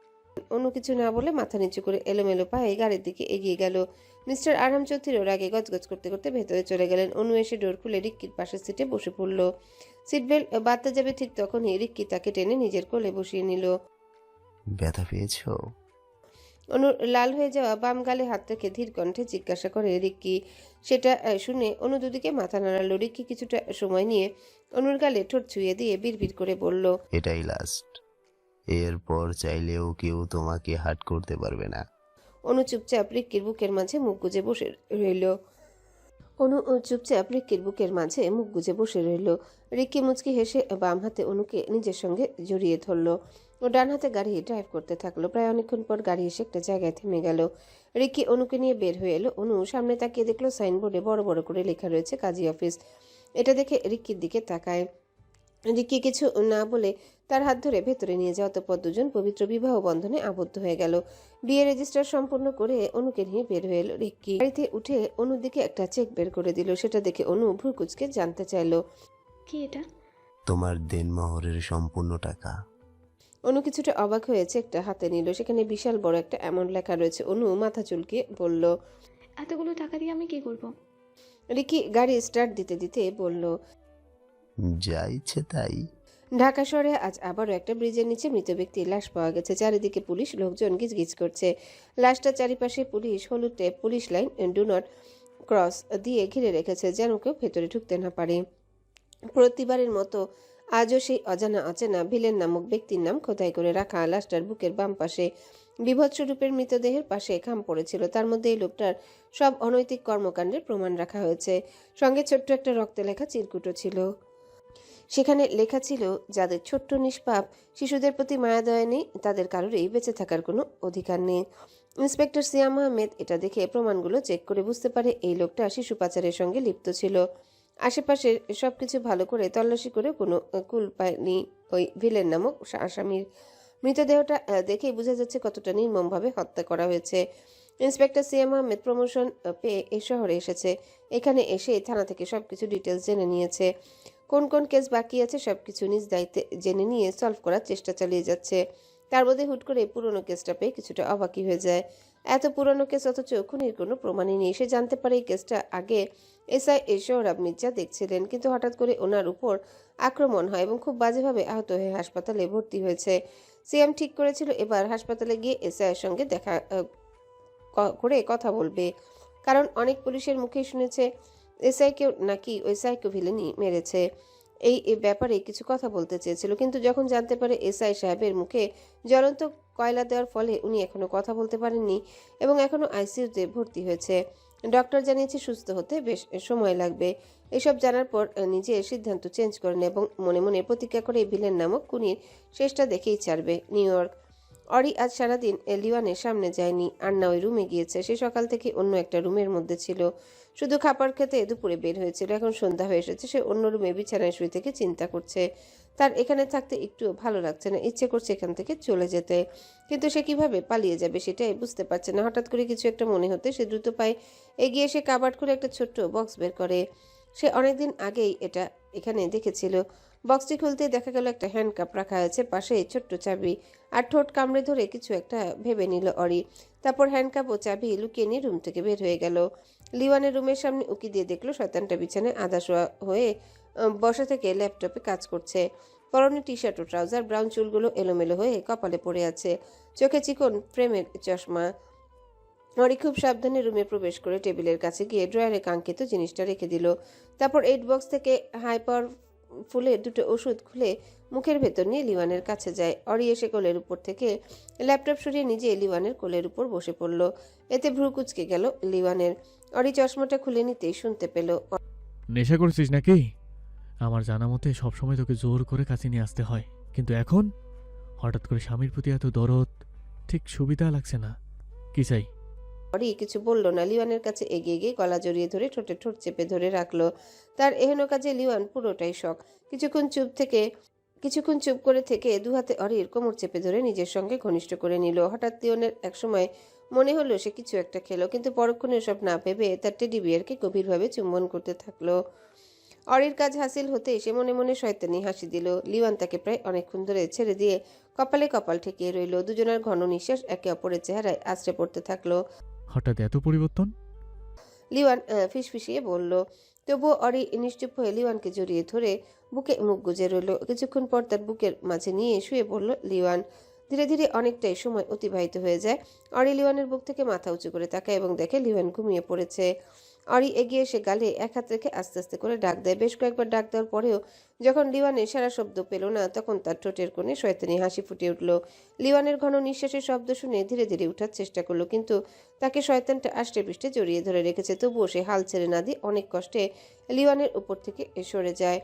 অনু কিছু না বলে মাথা নিচু করে এলোমেলো পায়ে গাড়ির দিকে এগিয়ে গেল। মিস্টার আরহাম চৌধুরীও রাগে গজগজ করতে করতে ভেতরে চলে গেলেন। অনু এসে ডোর খুলে রিক্কির পাশের সিটে বসে পড়ল। সিট বেল্ট বাঁধতে যাবে ঠিক তখনই রিক্কি তাকে টেনে নিজের কোলে বসিয়ে নিল। ব্যথা পেয়েছো? অনুর লাল হয়ে যাওয়া বাম গালে হাত রেখে ধীর কণ্ঠে জিজ্ঞাসা করে রিক্কি। সেটা শুনে অনু দুদিকে মাথা নাড়ালো। রিক্কি কিছুটা সময় নিয়ে অনুর গালে ঠোঁট ছুঁয়ে দিয়ে বিড়বিড় করে বলল, এটাই লাস্ট। এরপর চাইলেও কেউ তোমাকে হার্ট করতে পারবে না। অনু চুপচাপ রিক্কির বুকের মাঝে মুখ গুজে বসে রইল। রিক্কি মুচকি হেসে বাম হাতে অনুকে নিজের সঙ্গে জড়িয়ে ধরল। ও ডান হাতে গাড়ি ড্রাইভ করতে থাকলো। প্রায় অনেকক্ষণ পর গাড়ি এসে একটা জায়গায় থেমে গেল। রিক্কি অনুকে নিয়ে বের হয়ে এলো। অনু সামনে তাকিয়ে দেখলো সাইনবোর্ডে বড় বড় করে লেখা রয়েছে কাজী অফিস। এটা দেখে রিক্কির দিকে তাকায়। রিক্কি কিছু না বলে তার হাত ধরে ভেতরে নিয়ে যাওয়া, অতঃপর দুজন পবিত্র বিবাহ বন্ধনে আবদ্ধ হয়ে গেল। বিয়ে রেজিস্টার সম্পূর্ণ করে অনুকে নিয়ে বের হয়ে এলো রিক্কি। গাড়িতে উঠে অনুর দিকে একটা চেক বের করে দিল। সেটা দেখে অনু ভ্রু কুচকে জানতে চাইলো, কি এটা? তোমার দেনমোহরের সম্পূর্ণ টাকা। অনু কিছুটা অবাক হয়ে চেকটা হাতে নিল। সেখানে বিশাল বড় একটা অ্যামাউন্ট লেখা রয়েছে। অনু মাথা চুলকিয়ে বলল, এতগুলো টাকা দিয়ে আমি কি করব? রিক্কি গাড়ি স্টার্ট দিতে দিতে বলল, যা ইচ্ছে তাই। ঢাকা শহরে আজ আবারও একটা ব্রিজের নিচে মৃত ব্যক্তির লাশ পাওয়া গেছে। চারিদিকে পুলিশ, লোকজন গিজগিজ করছে। লাশটার চারিপাশে পুলিশ হলুদ tape, police line, do not cross দিয়ে ঘিরে রেখেছে, যেন কেউ ভেতরে ঢুকতে না পারে। প্রতিবারের মতো আজও সেই অজানা অচেনা ভিলেন নামক ব্যক্তির নাম খোদাই করে রাখা। লাশটার বুকের বাম পাশে বিভৎস রূপের মৃতদেহের পাশে খাম পড়েছিল। তার মধ্যে এই লোকটার সব অনৈতিক কর্মকাণ্ডের প্রমাণ রাখা হয়েছে। সঙ্গে ছোট্ট একটা রক্তে লেখা চিরকুটও ছিল। সেখানে লেখা ছিল, যাদের ছোট্ট নিষ্পাপ শিশুদের প্রতি মায়া দয়া নেই, তাদের কারোরই বেঁচে থাকার কোনো অধিকার নেই। ইন্সপেক্টর সিয়াম আহমেদ এটা দেখে প্রমাণগুলো চেক করে বুঝতে পারে এই লোকটা শিশু পাচারের সঙ্গে লিপ্ত ছিল। আশেপাশের সবকিছু ভালো করে তল্লাশি করে কোনো কুল পায়নি ওই ভিলেন নামক আসামির। মৃতদেহটা দেখেই বোঝা যাচ্ছে কতটা নির্মমভাবে হত্যা করা হয়েছে। ইন্সপেক্টর সিয়াম আহমেদ প্রমোশন পেয়ে এই শহরে এসেছে। এখানে এসে থানা থেকে সবকিছু ডিটেলস জেনে নিয়েছে। কোন কোন কেস বাকি আছে সবকিছু নিজ দায়িত্বে জেনে নিয়ে সলভ করার চেষ্টা চালিয়ে যাচ্ছে। তার মধ্যে হুট করে পুরনো কেসটা পেয়ে কিছুটা অবাকই হয়ে যায়। এত পুরনো কেস, অথচ খুনির কোনো প্রমাণই নেই। সে জানতে পারে এই কেসটা আগে এসআই সোহরাব মির্জা দেখছিলেন, কিন্তু হঠাৎ করে ওনার উপর আক্রমণ হয় এবং খুব বাজেভাবে আহত হয়ে হাসপাতালে ভর্তি হয়েছে। সিএম ঠিক করেছিল এবার হাসপাতালে গিয়ে এসআইয়ের সঙ্গে দেখা করে কথা বলবে, কারণ অনেক পুলিশের মুখেই শুনেছে এসআইকেও নাকি ওই সাইকো ভিলেনই মেরেছে। এই ব্যাপারে কিছু কথা বলতে চেয়েছিল, কিন্তু যখন জানতে পারে এসআই সাহেবের মুখে জ্বলন্ত কয়লা দেওয়ার ফলে উনি এখনো কথা বলতে পারেননি এবং এখনো আইসিইউতে ভর্তি হয়েছে। ডক্টর জানিয়েছে সুস্থ হতে বেশ সময় লাগবে। এসব জানার পর নিজে সিদ্ধান্ত চেঞ্জ করেন এবং মনে মনে প্রতিজ্ঞা করে ভিলেন নামক খুনির শেষটা দেখেই ছাড়বে। New York. অরি আজ সারাদিন লিওয়ানের সামনে যায়নি, আর না ওই রুমে গিয়েছে। সে সকাল থেকে অন্য একটা রুমের মধ্যে ছিল, শুধু খাবার খেতে দুপুরে বের হয়েছিল। এখন সন্ধ্যা হয়ে এসেছে, সে অন্য রুমে বিছানায় শুয়ে থেকে চিন্তা করছে। তার এখানে থাকতে একটুও ভালো লাগছে না, ইচ্ছে করছে এখান থেকে চলে যেতে, কিন্তু সে কিভাবে পালিয়ে যাবে সেটাই বুঝতে পারছে না। হঠাৎ করে কিছু একটা মনে হতে সে দ্রুত পায়ে এগিয়ে এসে কাবার্ড করে একটা ছোট্ট বক্স বের করে। সে অনেকদিন আগেই এটা এখানে দেখেছিল। বক্সটি খুলতে দেখা গেল একটা হ্যান্ডকাপ রাখা আছে, পাশে ছোট্ট চাবি, আর ঠোঁট কামড়ে ধরে কিছু একটা ভেবে নিল অরি। তারপর হ্যান্ডকাপ ও চাবি লুকিয়ে নিয়ে রুম থেকে বের হয়ে গেল। লিওয়ানের রুমের সামনে উকি দিয়ে দেখলো শয়তানটা বিছানায় আধা শোয়া হয়ে বসা থেকে ল্যাপটপে কাজ করছে। পরনে টি শার্ট ও ট্রাউজার, ব্রাউন চুলগুলো এলোমেলো হয়ে কপালে পড়ে আছে, চোখে চিকন ফ্রেমের চশমা। অরি খুব সাবধানে রুমে প্রবেশ করে টেবিলের কাছে গিয়ে ড্রয়ারে কাঙ্ক্ষিত জিনিসটা রেখে দিল। তারপর এইট বক্স থেকে হাই পাওয়ার ফুলের দুটো ওষুধ খুলে মুখের ভেতর নিয়ে লিওয়ানের কাছে যায়। অরি এসে কোলের উপর থেকে ল্যাপটপ সরিয়ে নিজে লিওয়ানের কোলের উপর বসে পড়ল। এতে ভ্রু কুচকে গেল লিওয়ানের। অরি চশমাটা খুলে নিতেই শুনতে পেল, নেশা করছিস নাকি? আমার জানা মতে সবসময় তোকে জোর করে কাছে নিয়ে আসতে হয়, কিন্তু এখন হঠাৎ করে স্বামীর প্রতি এত দরদ, ঠিক সুবিধা লাগছে না। কি চাই? অরি কিছু বলল না। লিওয়ানের কাছে এগিয়ে গিয়ে গলা জড়িয়ে ধরে ঠোঁটে ঠোঁট চেপে ধরে রাখলো। তার এহেন কাজে লিওয়ান পুরোটাই শখ। কিছুক্ষণ চুপ করে থেকে দুহাতে অরির কোমর চেপে ধরে নিজের সঙ্গে ঘনিষ্ঠ করে নিল। হঠাৎ লিওনের একসময় মনে হলো সে কিছু একটা খেলো, কিন্তু পরক্ষণে সব না ভেবে তার টেডি বিয়ারকে গভীরভাবে চুম্বন করতে থাকলো। অরির কাজ হাসিল হতে সে মনে মনে শয়তানি হাসি দিল। লিওয়ান তাকে প্রায় অনেকক্ষণ ধরে ছেড়ে দিয়ে কপালে কপাল ঠেকিয়ে রইল। দুজনের ঘন নিঃশ্বাস একে অপরের চেহারায় আশ্রে পড়তে থাকলো। হঠাৎ এত পরিবর্তন? লিওয়ান ফিসফিসিয়ে বলল। তবুও অরি নিশ্চুপ হয়ে লিওয়ানকে জড়িয়ে ধরে বুকে মুখ গুজে রইল। কিছুক্ষণ পর তার বুকের মাঝে নিয়ে শুয়ে পড়ল লিওয়ান। ধীরে ধীরে অনেকটাই সময় অতিবাহিত হয়ে যায়। অরি লিওয়ানের বুক থেকে মাথা উঁচু করে তাকায় এবং দেখে লিওয়ান ঘুমিয়ে পড়েছে। অরি এগিয়ে এসে গালে এক হাত রেখে আস্তে আস্তে করে ডাক দেয়। বেশ কয়েকবার ডাক দেওয়ার পরেও যখন লিওয়ানের সারা শব্দ পেল না, তখন তার ঠোঁটের কোণে শয়তানি হাসি ফুটে উঠল। লিওয়ানের ঘন নিঃশ্বাসের শব্দ শুনে ধীরে ধীরে উঠার চেষ্টা করলো, কিন্তু তাকে শয়তানটা আষ্টে পৃষ্ঠে জড়িয়ে ধরে রেখেছে। তবুও সে হাল ছেড়ে না দিয়ে অনেক কষ্টে লিওয়ানের উপর থেকে সরে যায়।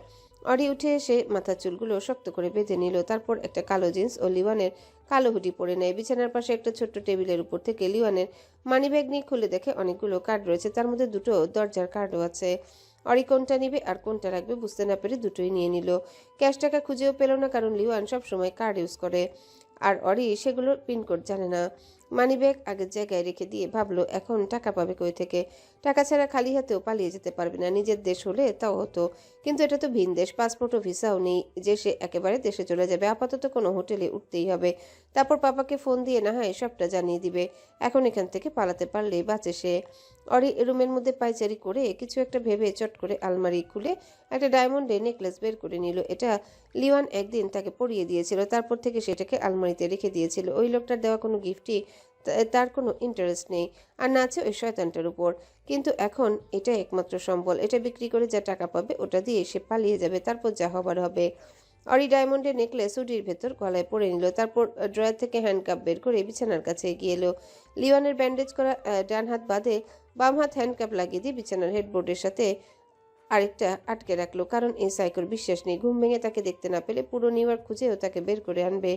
অরি উঠে এসে মাথার চুলগুলো শক্ত করে বেঁধে নিল। তারপর একটা কালো জিন্স ও লিওয়ানের কালো হুডি পরে নেয়। বিছানার পাশে একটা ছোট্ট টেবিলের উপর থেকে লিওয়ানের মানিব্যাগ নিয়ে খুলে দেখে অনেকগুলো কার্ড রয়েছে, তার মধ্যে দুটো দরজার কার্ডও আছে। অরি কোনটা নিবে আর কোনটা রাখবে বুঝতে না পেরে দুটোই নিয়ে নিল। ক্যাশ টাকা খুঁজেও পেল না, কারণ লিওয়ান সবসময় কার্ড ইউজ করে আর অরি সেগুলোর পিনকোড জানে না। মানিব্যাগ আগের জায়গায় রেখে দিয়ে ভাবলো এখন টাকা পাবে কই থেকে। টাকা ছাড়া খালি হাতেও পালিয়ে যেতে পারবে না। নিজের দেশ হলে তাও হতো, কিন্তু এটা তো ভিন দেশ, পাসপোর্ট ও ভিসাও নেই যে সে একেবারে দেশে চলে যাবে। আপাতত কোনো হোটেলে উঠতেই হবে, তারপর পাপাকে ফোন দিয়ে না হয় সবটা জানিয়ে দিবে। এখন এখান থেকে পালাতে পারলেই বাঁচে সে। অরি রুমের মধ্যে পায়চারি করে কিছু একটা ভেবে চট করে আলমারি খুলে একটা ডায়মন্ডের নেকলেস বের করে নিল। এটা লিওয়ান একদিন তাকে পরিয়ে দিয়েছিল, তারপর থেকে সেটাকে আলমারিতে রেখে দিয়েছিল। ওই লোকটার দেওয়া কোনো গিফটই তার কোনো ইন্টারেস্ট নেই, আর না আছে ওই শয়তানটার উপর। কিন্তু এখন এটা একমাত্র সম্বল। এটা বিক্রি করে যা টাকা পাবে ওটা দিয়ে সে পালিয়ে যাবে, তারপর যা হবার হবে। অরি ডায়মন্ডের নেকলেস হুডির ভেতর গলায় পরে নিল। তারপর ড্রয়ার থেকে হ্যান্ডকাপ বের করে বিছানার কাছে এগিয়ে এলো। লিওয়ানের ব্যান্ডেজ করা ডান হাত বাদে বাম হাত হ্যান্ডকাপ লাগিয়ে দিয়ে বিছানার হেডবোর্ডের সাথে আরেকটা আটকে রাখলো, কারণ এই সাইকোর বিশ্বাস নেই ঘুম ভেঙে তাকে দেখতে না পেলে পুরো নিউ ইয়র্ক খুঁজেও তাকে বের করে আনবে।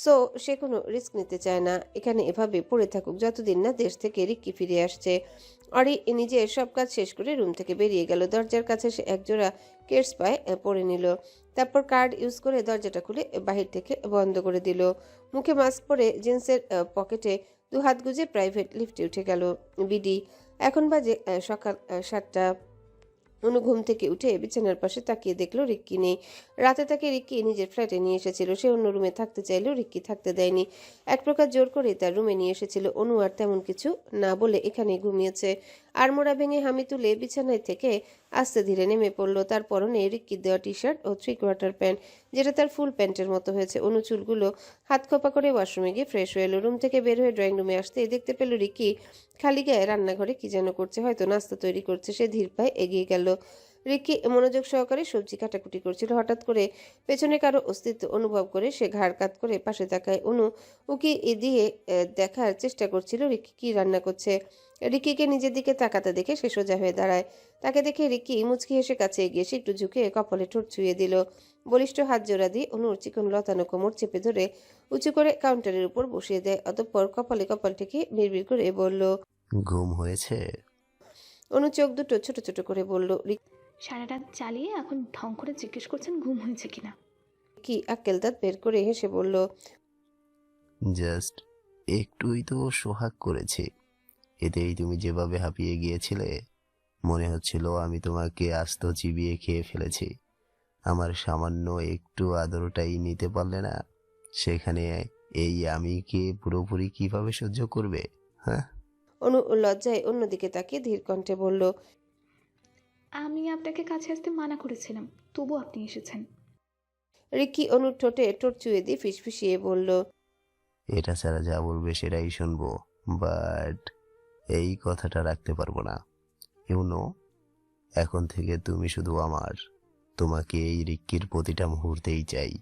সো সে কোনো রিস্ক নিতে চায় না। এখানে এভাবে পড়ে থাকুক যতদিন না দেশ থেকে রিক্কি ফিরে আসছে। অরি নিজের সব কাজ শেষ করে রুম থেকে বেরিয়ে গেল। দরজার কাছে সে একজোড়া কেটস পায়ে পরে নিল। তারপর কার্ড ইউজ করে দরজাটা খুলে বাহির থেকে বন্ধ করে দিল। মুখে মাস্ক পরে জিন্সের পকেটে দু হাত গুজে প্রাইভেট লিফটে উঠে গেল। বিডি এখন বাজে সকাল 7টা। অনু ঘুম থেকে উঠে বিছানার পাশে তাকিয়ে দেখলো রিক্কি নেই। রাতে তাকে রিক্কি নিজের ফ্ল্যাটে নিয়ে এসেছিল। সে অন্য রুমে থাকতে চাইলেও রিক্কি থাকতে দেয়নি। এক প্রকার জোর করে তার রুমে নিয়ে এসেছিল। অনু আর তেমন কিছু না বলে এখানে ঘুমিয়েছে। আড়মোড়া ভেঙে হামি তুলে বিছানায় থেকে আস্তে ধীরে নেমে পড়লো। তার পরনে রিক্কির দেওয়া টি শার্ট ও 3/4 প্যান্ট, যেটা তার ফুল প্যান্টের মতো হয়েছে। অনু চুলগুলো হাত খোপা করে ওয়াশরুমে গিয়ে ফ্রেশ হয়ে এলো। রুম থেকে বের হয়ে ড্রয়িং রুমে আসতে দেখতে পেল রিক্কি খালি গায়ে রান্নাঘরে কি যেন করছে, হয়তো নাস্তা তৈরি করছে। সে ধীর পায়ে এগিয়ে গেল। রিক্কি মনোযোগ সহকারে সবজি কাটাকুটি করছিল। হঠাৎ করে পেছনে কারো অস্তিত্ব অনুভব করে সে ঘাড় কাত করে পাশে তাকায়। অনু উকি দিয়ে দেখার চেষ্টা করছিল রিক্কি কি রান্না করছে। রিক্কিকে নিজের দিকে তাকাতে দেখে সে সোজা হয়ে দাঁড়ায়। তাকে দেখে রিক্কি মুচকি হেসে কাছে এগিয়ে এসে একটু ঝুঁকে কপালে ঠোঁট ছুঁয়ে দিল। বলিষ্ঠ হাত জোড়া দিয়ে অনুর চিকন লতানো কোমর চেপে ধরে উঁচু করে কাউন্টারের উপর বসিয়ে দেয়। অতঃপর কপালে কপাল ঠেকে বিড়বিড় করে বলল, ঘুম হয়েছে? অনু চোখ দুটো ছোট ছোট করে বলল। সারা রাত চালিয়ে এখন ঢং করে জিজ্ঞেস করছেন ঘুম হয়েছে কিনা। রিক্কি আক্কেল দাঁত বের করে হেসে বলল, জাস্ট একটুই তো সোহাগ করেছি। এতেই তুমি যেভাবে হাঁপিয়ে গিয়েছিলে, মনে হচ্ছিল আমি তোমাকে আস্ত চিবিয়ে খেয়ে ফেলেছি। আমার সামান্য একটু আদরটাই নিতে পারলে না, সেখানে এই আমি কে পুরোপুরি কিভাবে সহ্য করবে? হ্যাঁ, অনু লজ্জায় অন্যদিকে তাকিয়ে ধীর কণ্ঠে বলল, আমি আপনাকে কাছে আসতে মানা করেছিলাম, তবু আপনি এসেছেন। রিকি অনুর ঠোঁটে ঠোঁট চুয়ে দিয়ে ফিসফিসিয়ে বলল, এটা ছাড়া যা বলবে সেটাই শুনবো, বাট এই কথাটা রাখতে পারবো না। ইউনো, এখন থেকে তুমি শুধু আমার। তোমাকে এই রিক্কির প্রতিটা মুহূর্তেই চাই।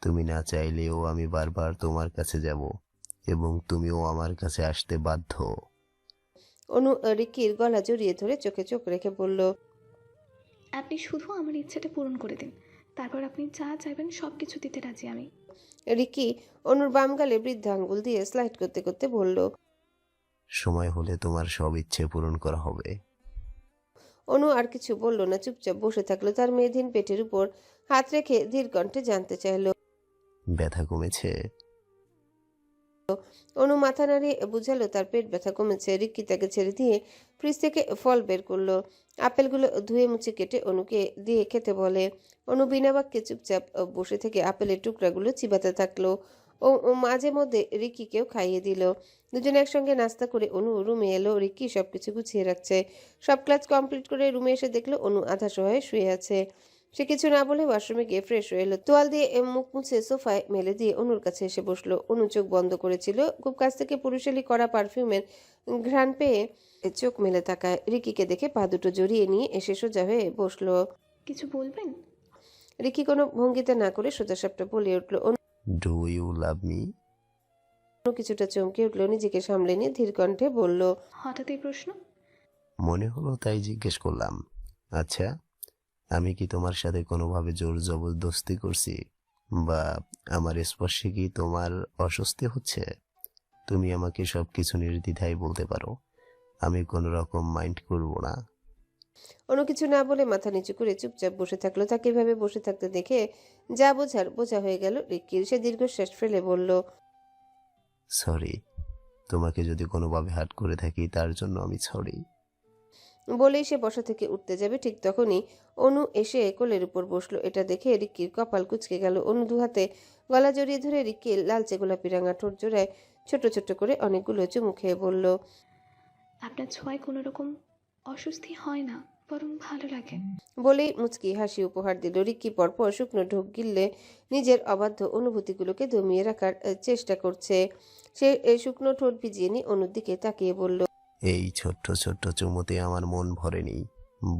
তুমি না চাইলেও আমি বারবার তোমার কাছে যাব এবং তুমিও আমার কাছে আসতে বাধ্য। অনু রিকির গলা জড়িয়ে ধরে চোখে চোখ রেখে বলল, আপনি শুধু আমার ইচ্ছাটা পূরণ করে দিন, তারপর আপনি যা চাইবেন সব কিছু দিতে রাজি আমি। রিকি অনুর বাম গালে বৃদ্ধ আঙ্গুল দিয়ে স্লাইড করতে করতে বলল। সময় হলে তোমার সব ইচ্ছে পূরণ করা হবে। অনু আর কিছু বলল না, চুপচাপ বসে থাকলো। তার মেয়েধীন পেটের উপর হাত রেখে ধীর কণ্ঠে জানতে চাইল। ব্যথা কমেছে? অনু মাথা নাড়িয়ে বুঝালো তার পেট ব্যথা কমেছে। রিক্কি তাকে ছেড়ে দিয়ে ফ্রিজ থেকে ফল বের করলো। আপেলগুলো ধুয়ে মুছে কেটে অনুকে দিয়ে খেতে বলে। অনু বিনা বাক্যে চুপচাপ বসে থেকে আপেলের টুকরাগুলো চিবাতে থাকলো। ও মাঝে মধ্যে রিক্কিকেও খাইয়ে দিল। দুজনে একসঙ্গে নাস্তা করে অনু রুমে এলো। রিক্কি সবকিছু গুছিয়ে রাখছে। সব ক্লাস কমপ্লিট করে রুমে এসে দেখলো অনু আধা সহায় শুয়ে আছে। সে কিছু না বলে ওয়াশরুমে গিয়ে ফ্রেশ হয়ে এলো। তোয়াল দিয়ে মুখ মুছে সোফায় মেলে দিয়ে অনুর কাছে এসে বসলো। অনু চোখ বন্ধ করেছিল। খুব কাছ থেকে পুরুষালি করা পারফিউমের ঘ্রাণ পেয়ে চোখ মেলে তাকায়। রিকিকে দেখে পা দুটো জড়িয়ে নিয়ে এসে সোজা হয়ে বসলো। কিছু বলবেন? রিকি কোনো ভঙ্গিতে না করে সোজাসাপটা বলে উঠলো। Do you love me? Anu কিছুটা চমকে উঠলো, নিজেকে সামলে নিয়ে ধীর কণ্ঠে বলল, হঠাৎ এই প্রশ্ন? মনে হলো তাই জিজ্ঞেস করলাম। আচ্ছা, আমি কি তোমার সাথে কোনোভাবে জোর জবরদস্তি করছি, বা আমার স্পর্শে কি তোমার অস্বস্তি হচ্ছে? তুমি আমাকে সবকিছু নির্দ্বিধায় বলতে পারো, আমি কোনো রকম মাইন্ড করব না। অনু কিছু না বলে মাথা নিচু করে চুপচাপ বসে থাকলো। তাকে এভাবে বসে থাকতে দেখে যা বোঝার বোঝা হয়ে গেল রিক্কির। সে দীর্ঘশ্বাস ফেলে বলল, সরি, তোমাকে যদি কোনোভাবে হার্ট করে থাকি তার জন্য আমি সরি। বলেই সে বসা থেকে উঠতে যাবে, ঠিক তখনই অনু এসে কোলের উপর বসলো। এটা দেখে রিক্কির কপাল কুঁচকে গেল। অনু দুহাতে গলা জড়িয়ে ধরে রিক্কির লালচে গোলাপি রাঙা ঠোঁট জোড়ায় ছোট ছোট করে অনেকগুলো চুমু খেয়ে বলল, আপনার ছোঁয়ায় কোনো রকম অস্বস্তি হয় না, বরং ভালো লাগে। বলেই মুচকি হাসি উপহার দিল। রিক্কি পরপর শুকনো ঢোক গিললে নিজের অবাধ্য অনুভূতিগুলোকে দমিয়ে রাখার চেষ্টা করছে। সে শুকনো ঠোঁট ভিজিয়ে নিয়ে অনুর দিকে তাকিয়ে বলল, এই ছোট্ট ছোট্ট চুমুতে আমার মন ভরেনি,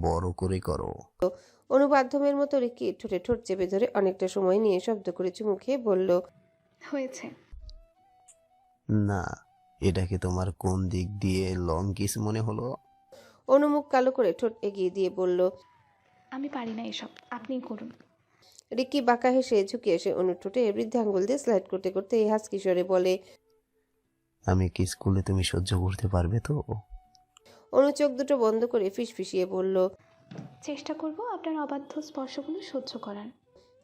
বড় করে করো। অনু বাধ্যমের মতো রিক্কির ঠোঁটে ঠোঁট চেপে ধরে অনেকটা সময় নিয়ে শব্দ করে চুমু খেয়ে বলল, হয়েছে। না, এটাকে তোমার কোন দিক দিয়ে লং কিস মনে হলো? অনু মুখ কালো করে ঠোঁট এগিয়ে দিয়ে বলল, আমি পারি না এসব, আপনিই করুন। রিক্কি বাঁকা হেসে ঝুঁকে এসে অনুর ঠোঁটে বৃদ্ধ আঙ্গুল দিয়ে স্লাইড করতে করতে এই হাস কিশোরে বলে, আমি কিস করলে তুমি সহ্য করতে পারবে তো? অনু চোখ দুটো বন্ধ করে ফিসফিসিয়ে বলল, চেষ্টা করব আপনার অবাধ্য স্পর্শগুলো সহ্য করার।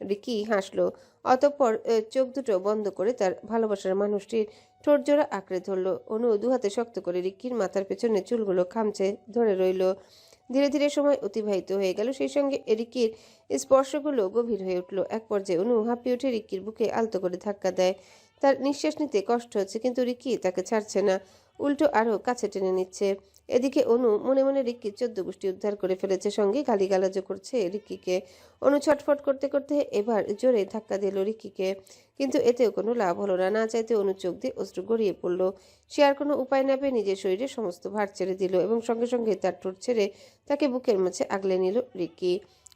রিক্কি হাসলো। অতঃপর চোখ দুটো বন্ধ করে তার ভালোবাসার মানুষটির ঠোঁট জোড়া আঁকড়ে ধরলো। অনু দুহাতে শক্ত করে রিক্কির মাথার পেছনে চুলগুলো খামচে ধরে রইল। ধীরে ধীরে সময় অতিবাহিত হয়ে গেল, সেই সঙ্গে রিক্কির স্পর্শগুলো গভীর হয়ে উঠল। এক পর্যায়ে অনু হাঁপিয়ে উঠে রিক্কির বুকে আলতো করে ধাক্কা দেয়। তার নিঃশ্বাস নিতে কষ্ট হচ্ছে, কিন্তু রিক্কি তাকে ছাড়ছে না, উল্টো আরও কাছে টেনে নিচ্ছে। এদিকে অনু মনে মনে রিক্কির 14 গোষ্ঠী উদ্ধার করে ফেলেছে, সঙ্গে গালিগালাজও করছে রিক্কিকে। অনু ছটফট করতে করতে এবার জোরে ধাক্কা দিল রিক্কিকে, কিন্তু এতেও কোনো লাভ হলো না। না চাইতে অনু চোখ দিয়ে অশ্রু গড়িয়ে পড়ল। সে আর কোনো উপায় না পেয়ে নিজের শরীরে সমস্ত ভার ছেড়ে দিল এবং সঙ্গে সঙ্গে তার ঠোঁট ছেড়ে তাকে বুকের মাঝে আগলে নিল রিক্কি।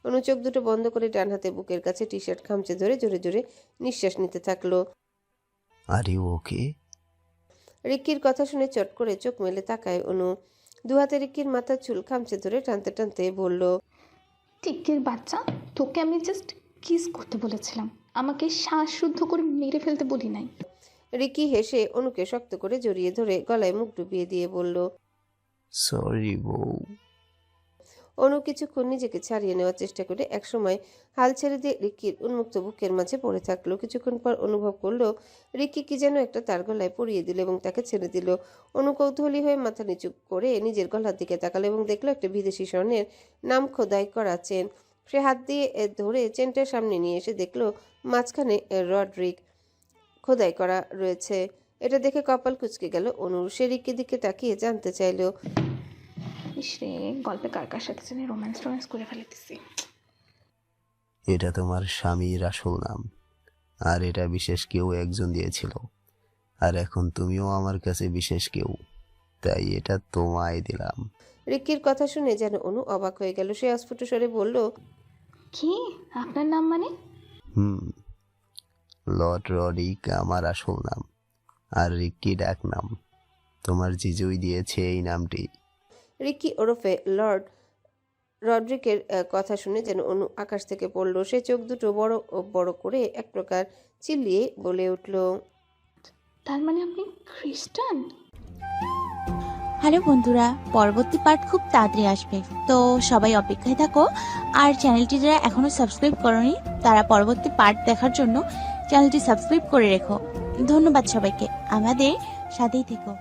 অনু চোখ দুটো বন্ধ করে ডান হাতে বুকের কাছে টি শার্ট খামচে ধরে জোরে জোরে নিঃশ্বাস নিতে থাকলো। Are you okay? রিক্কির কথা শুনে চট করে চোখ মেলে তাকায় অনু। দুহাতে রিক্কির মাথার চুল খামচে ধরে টানতে টানতে বলল, টিকের বাচ্চা, তোকে আমি জাস্ট কিস করতে বলেছিলাম, আমাকে শ্বাস শুদ্ধ করে মেরে ফেলতে বলি নাই। রিক্কি হেসে অনুকে শক্ত করে জড়িয়ে ধরে গলায় মুখ ডুবিয়ে দিয়ে বলল, সরি বউ। অনু কিছুক্ষণ নিজেকে ছাড়িয়ে নেওয়ার চেষ্টা করে একসময় হাল ছেড়ে দিয়ে রিক্কির উন্মুক্ত বুকের মাঝে পড়ে থাকলো। কিছুক্ষণ পর অনুভব করলো রিক্কি কি যেন একটা তার গলায় পরিয়ে দিল এবং তাকে ছেড়ে দিল। অনু কৌতূহলী হয়ে মাথা নিচু করে নিজের গলার দিকে তাকালো এবং দেখলো একটা বিদেশি স্বর্ণের নাম খোদাই করা চেন। সে হাত দিয়ে ধরে চেনটার সামনে নিয়ে এসে দেখলো মাঝখানে রড্রিক খোদাই করা রয়েছে। এটা দেখে কপাল কুঁচকে গেল অনুর। সে রিকির দিকে তাকিয়ে জানতে চাইলো, ইসরে, গল্পে কার কার সাথে জানি রোম্যান্স করে ফেলেছি। এটা তোমার স্বামীর আসল নাম, আর এটা বিশেষ কেউ একজন দিয়েছিল, আর এখন তুমিও আমার কাছে বিশেষ কেউ, তাই এটা তোমায় দিলাম। রিকির কথা শুনে যেন অনু অবাক হয়ে গেল। সে অস্ফুট স্বরে বলল, কি আপনার নাম মানে? লর্ড রড্রিক আমার আসল নাম, আর রিকি ডাক নাম। তোমার জিজুই দিয়েছে এই নামটি। রিকি ওরফে লর্ড রড্রিকের কথা শুনে যেন অনু আকাশ থেকে পড়ল। সে চোখ দুটো বড় বড় করে এক প্রকার চিল্লিয়ে বলে উঠল, তার মানে আপনি খ্রিস্টান? হ্যালো বন্ধুরা, পরবর্তী পার্ট খুব তাড়াতাড়ি আসবে, তো সবাই অপেক্ষায় থাকো। আর চ্যানেলটি যারা এখনো সাবস্ক্রাইব করোনি তারা পরবর্তী পার্ট দেখার জন্য চ্যানেলটি সাবস্ক্রাইব করে রেখো। ধন্যবাদ সবাইকে, আমাদের সাথেই থেকো।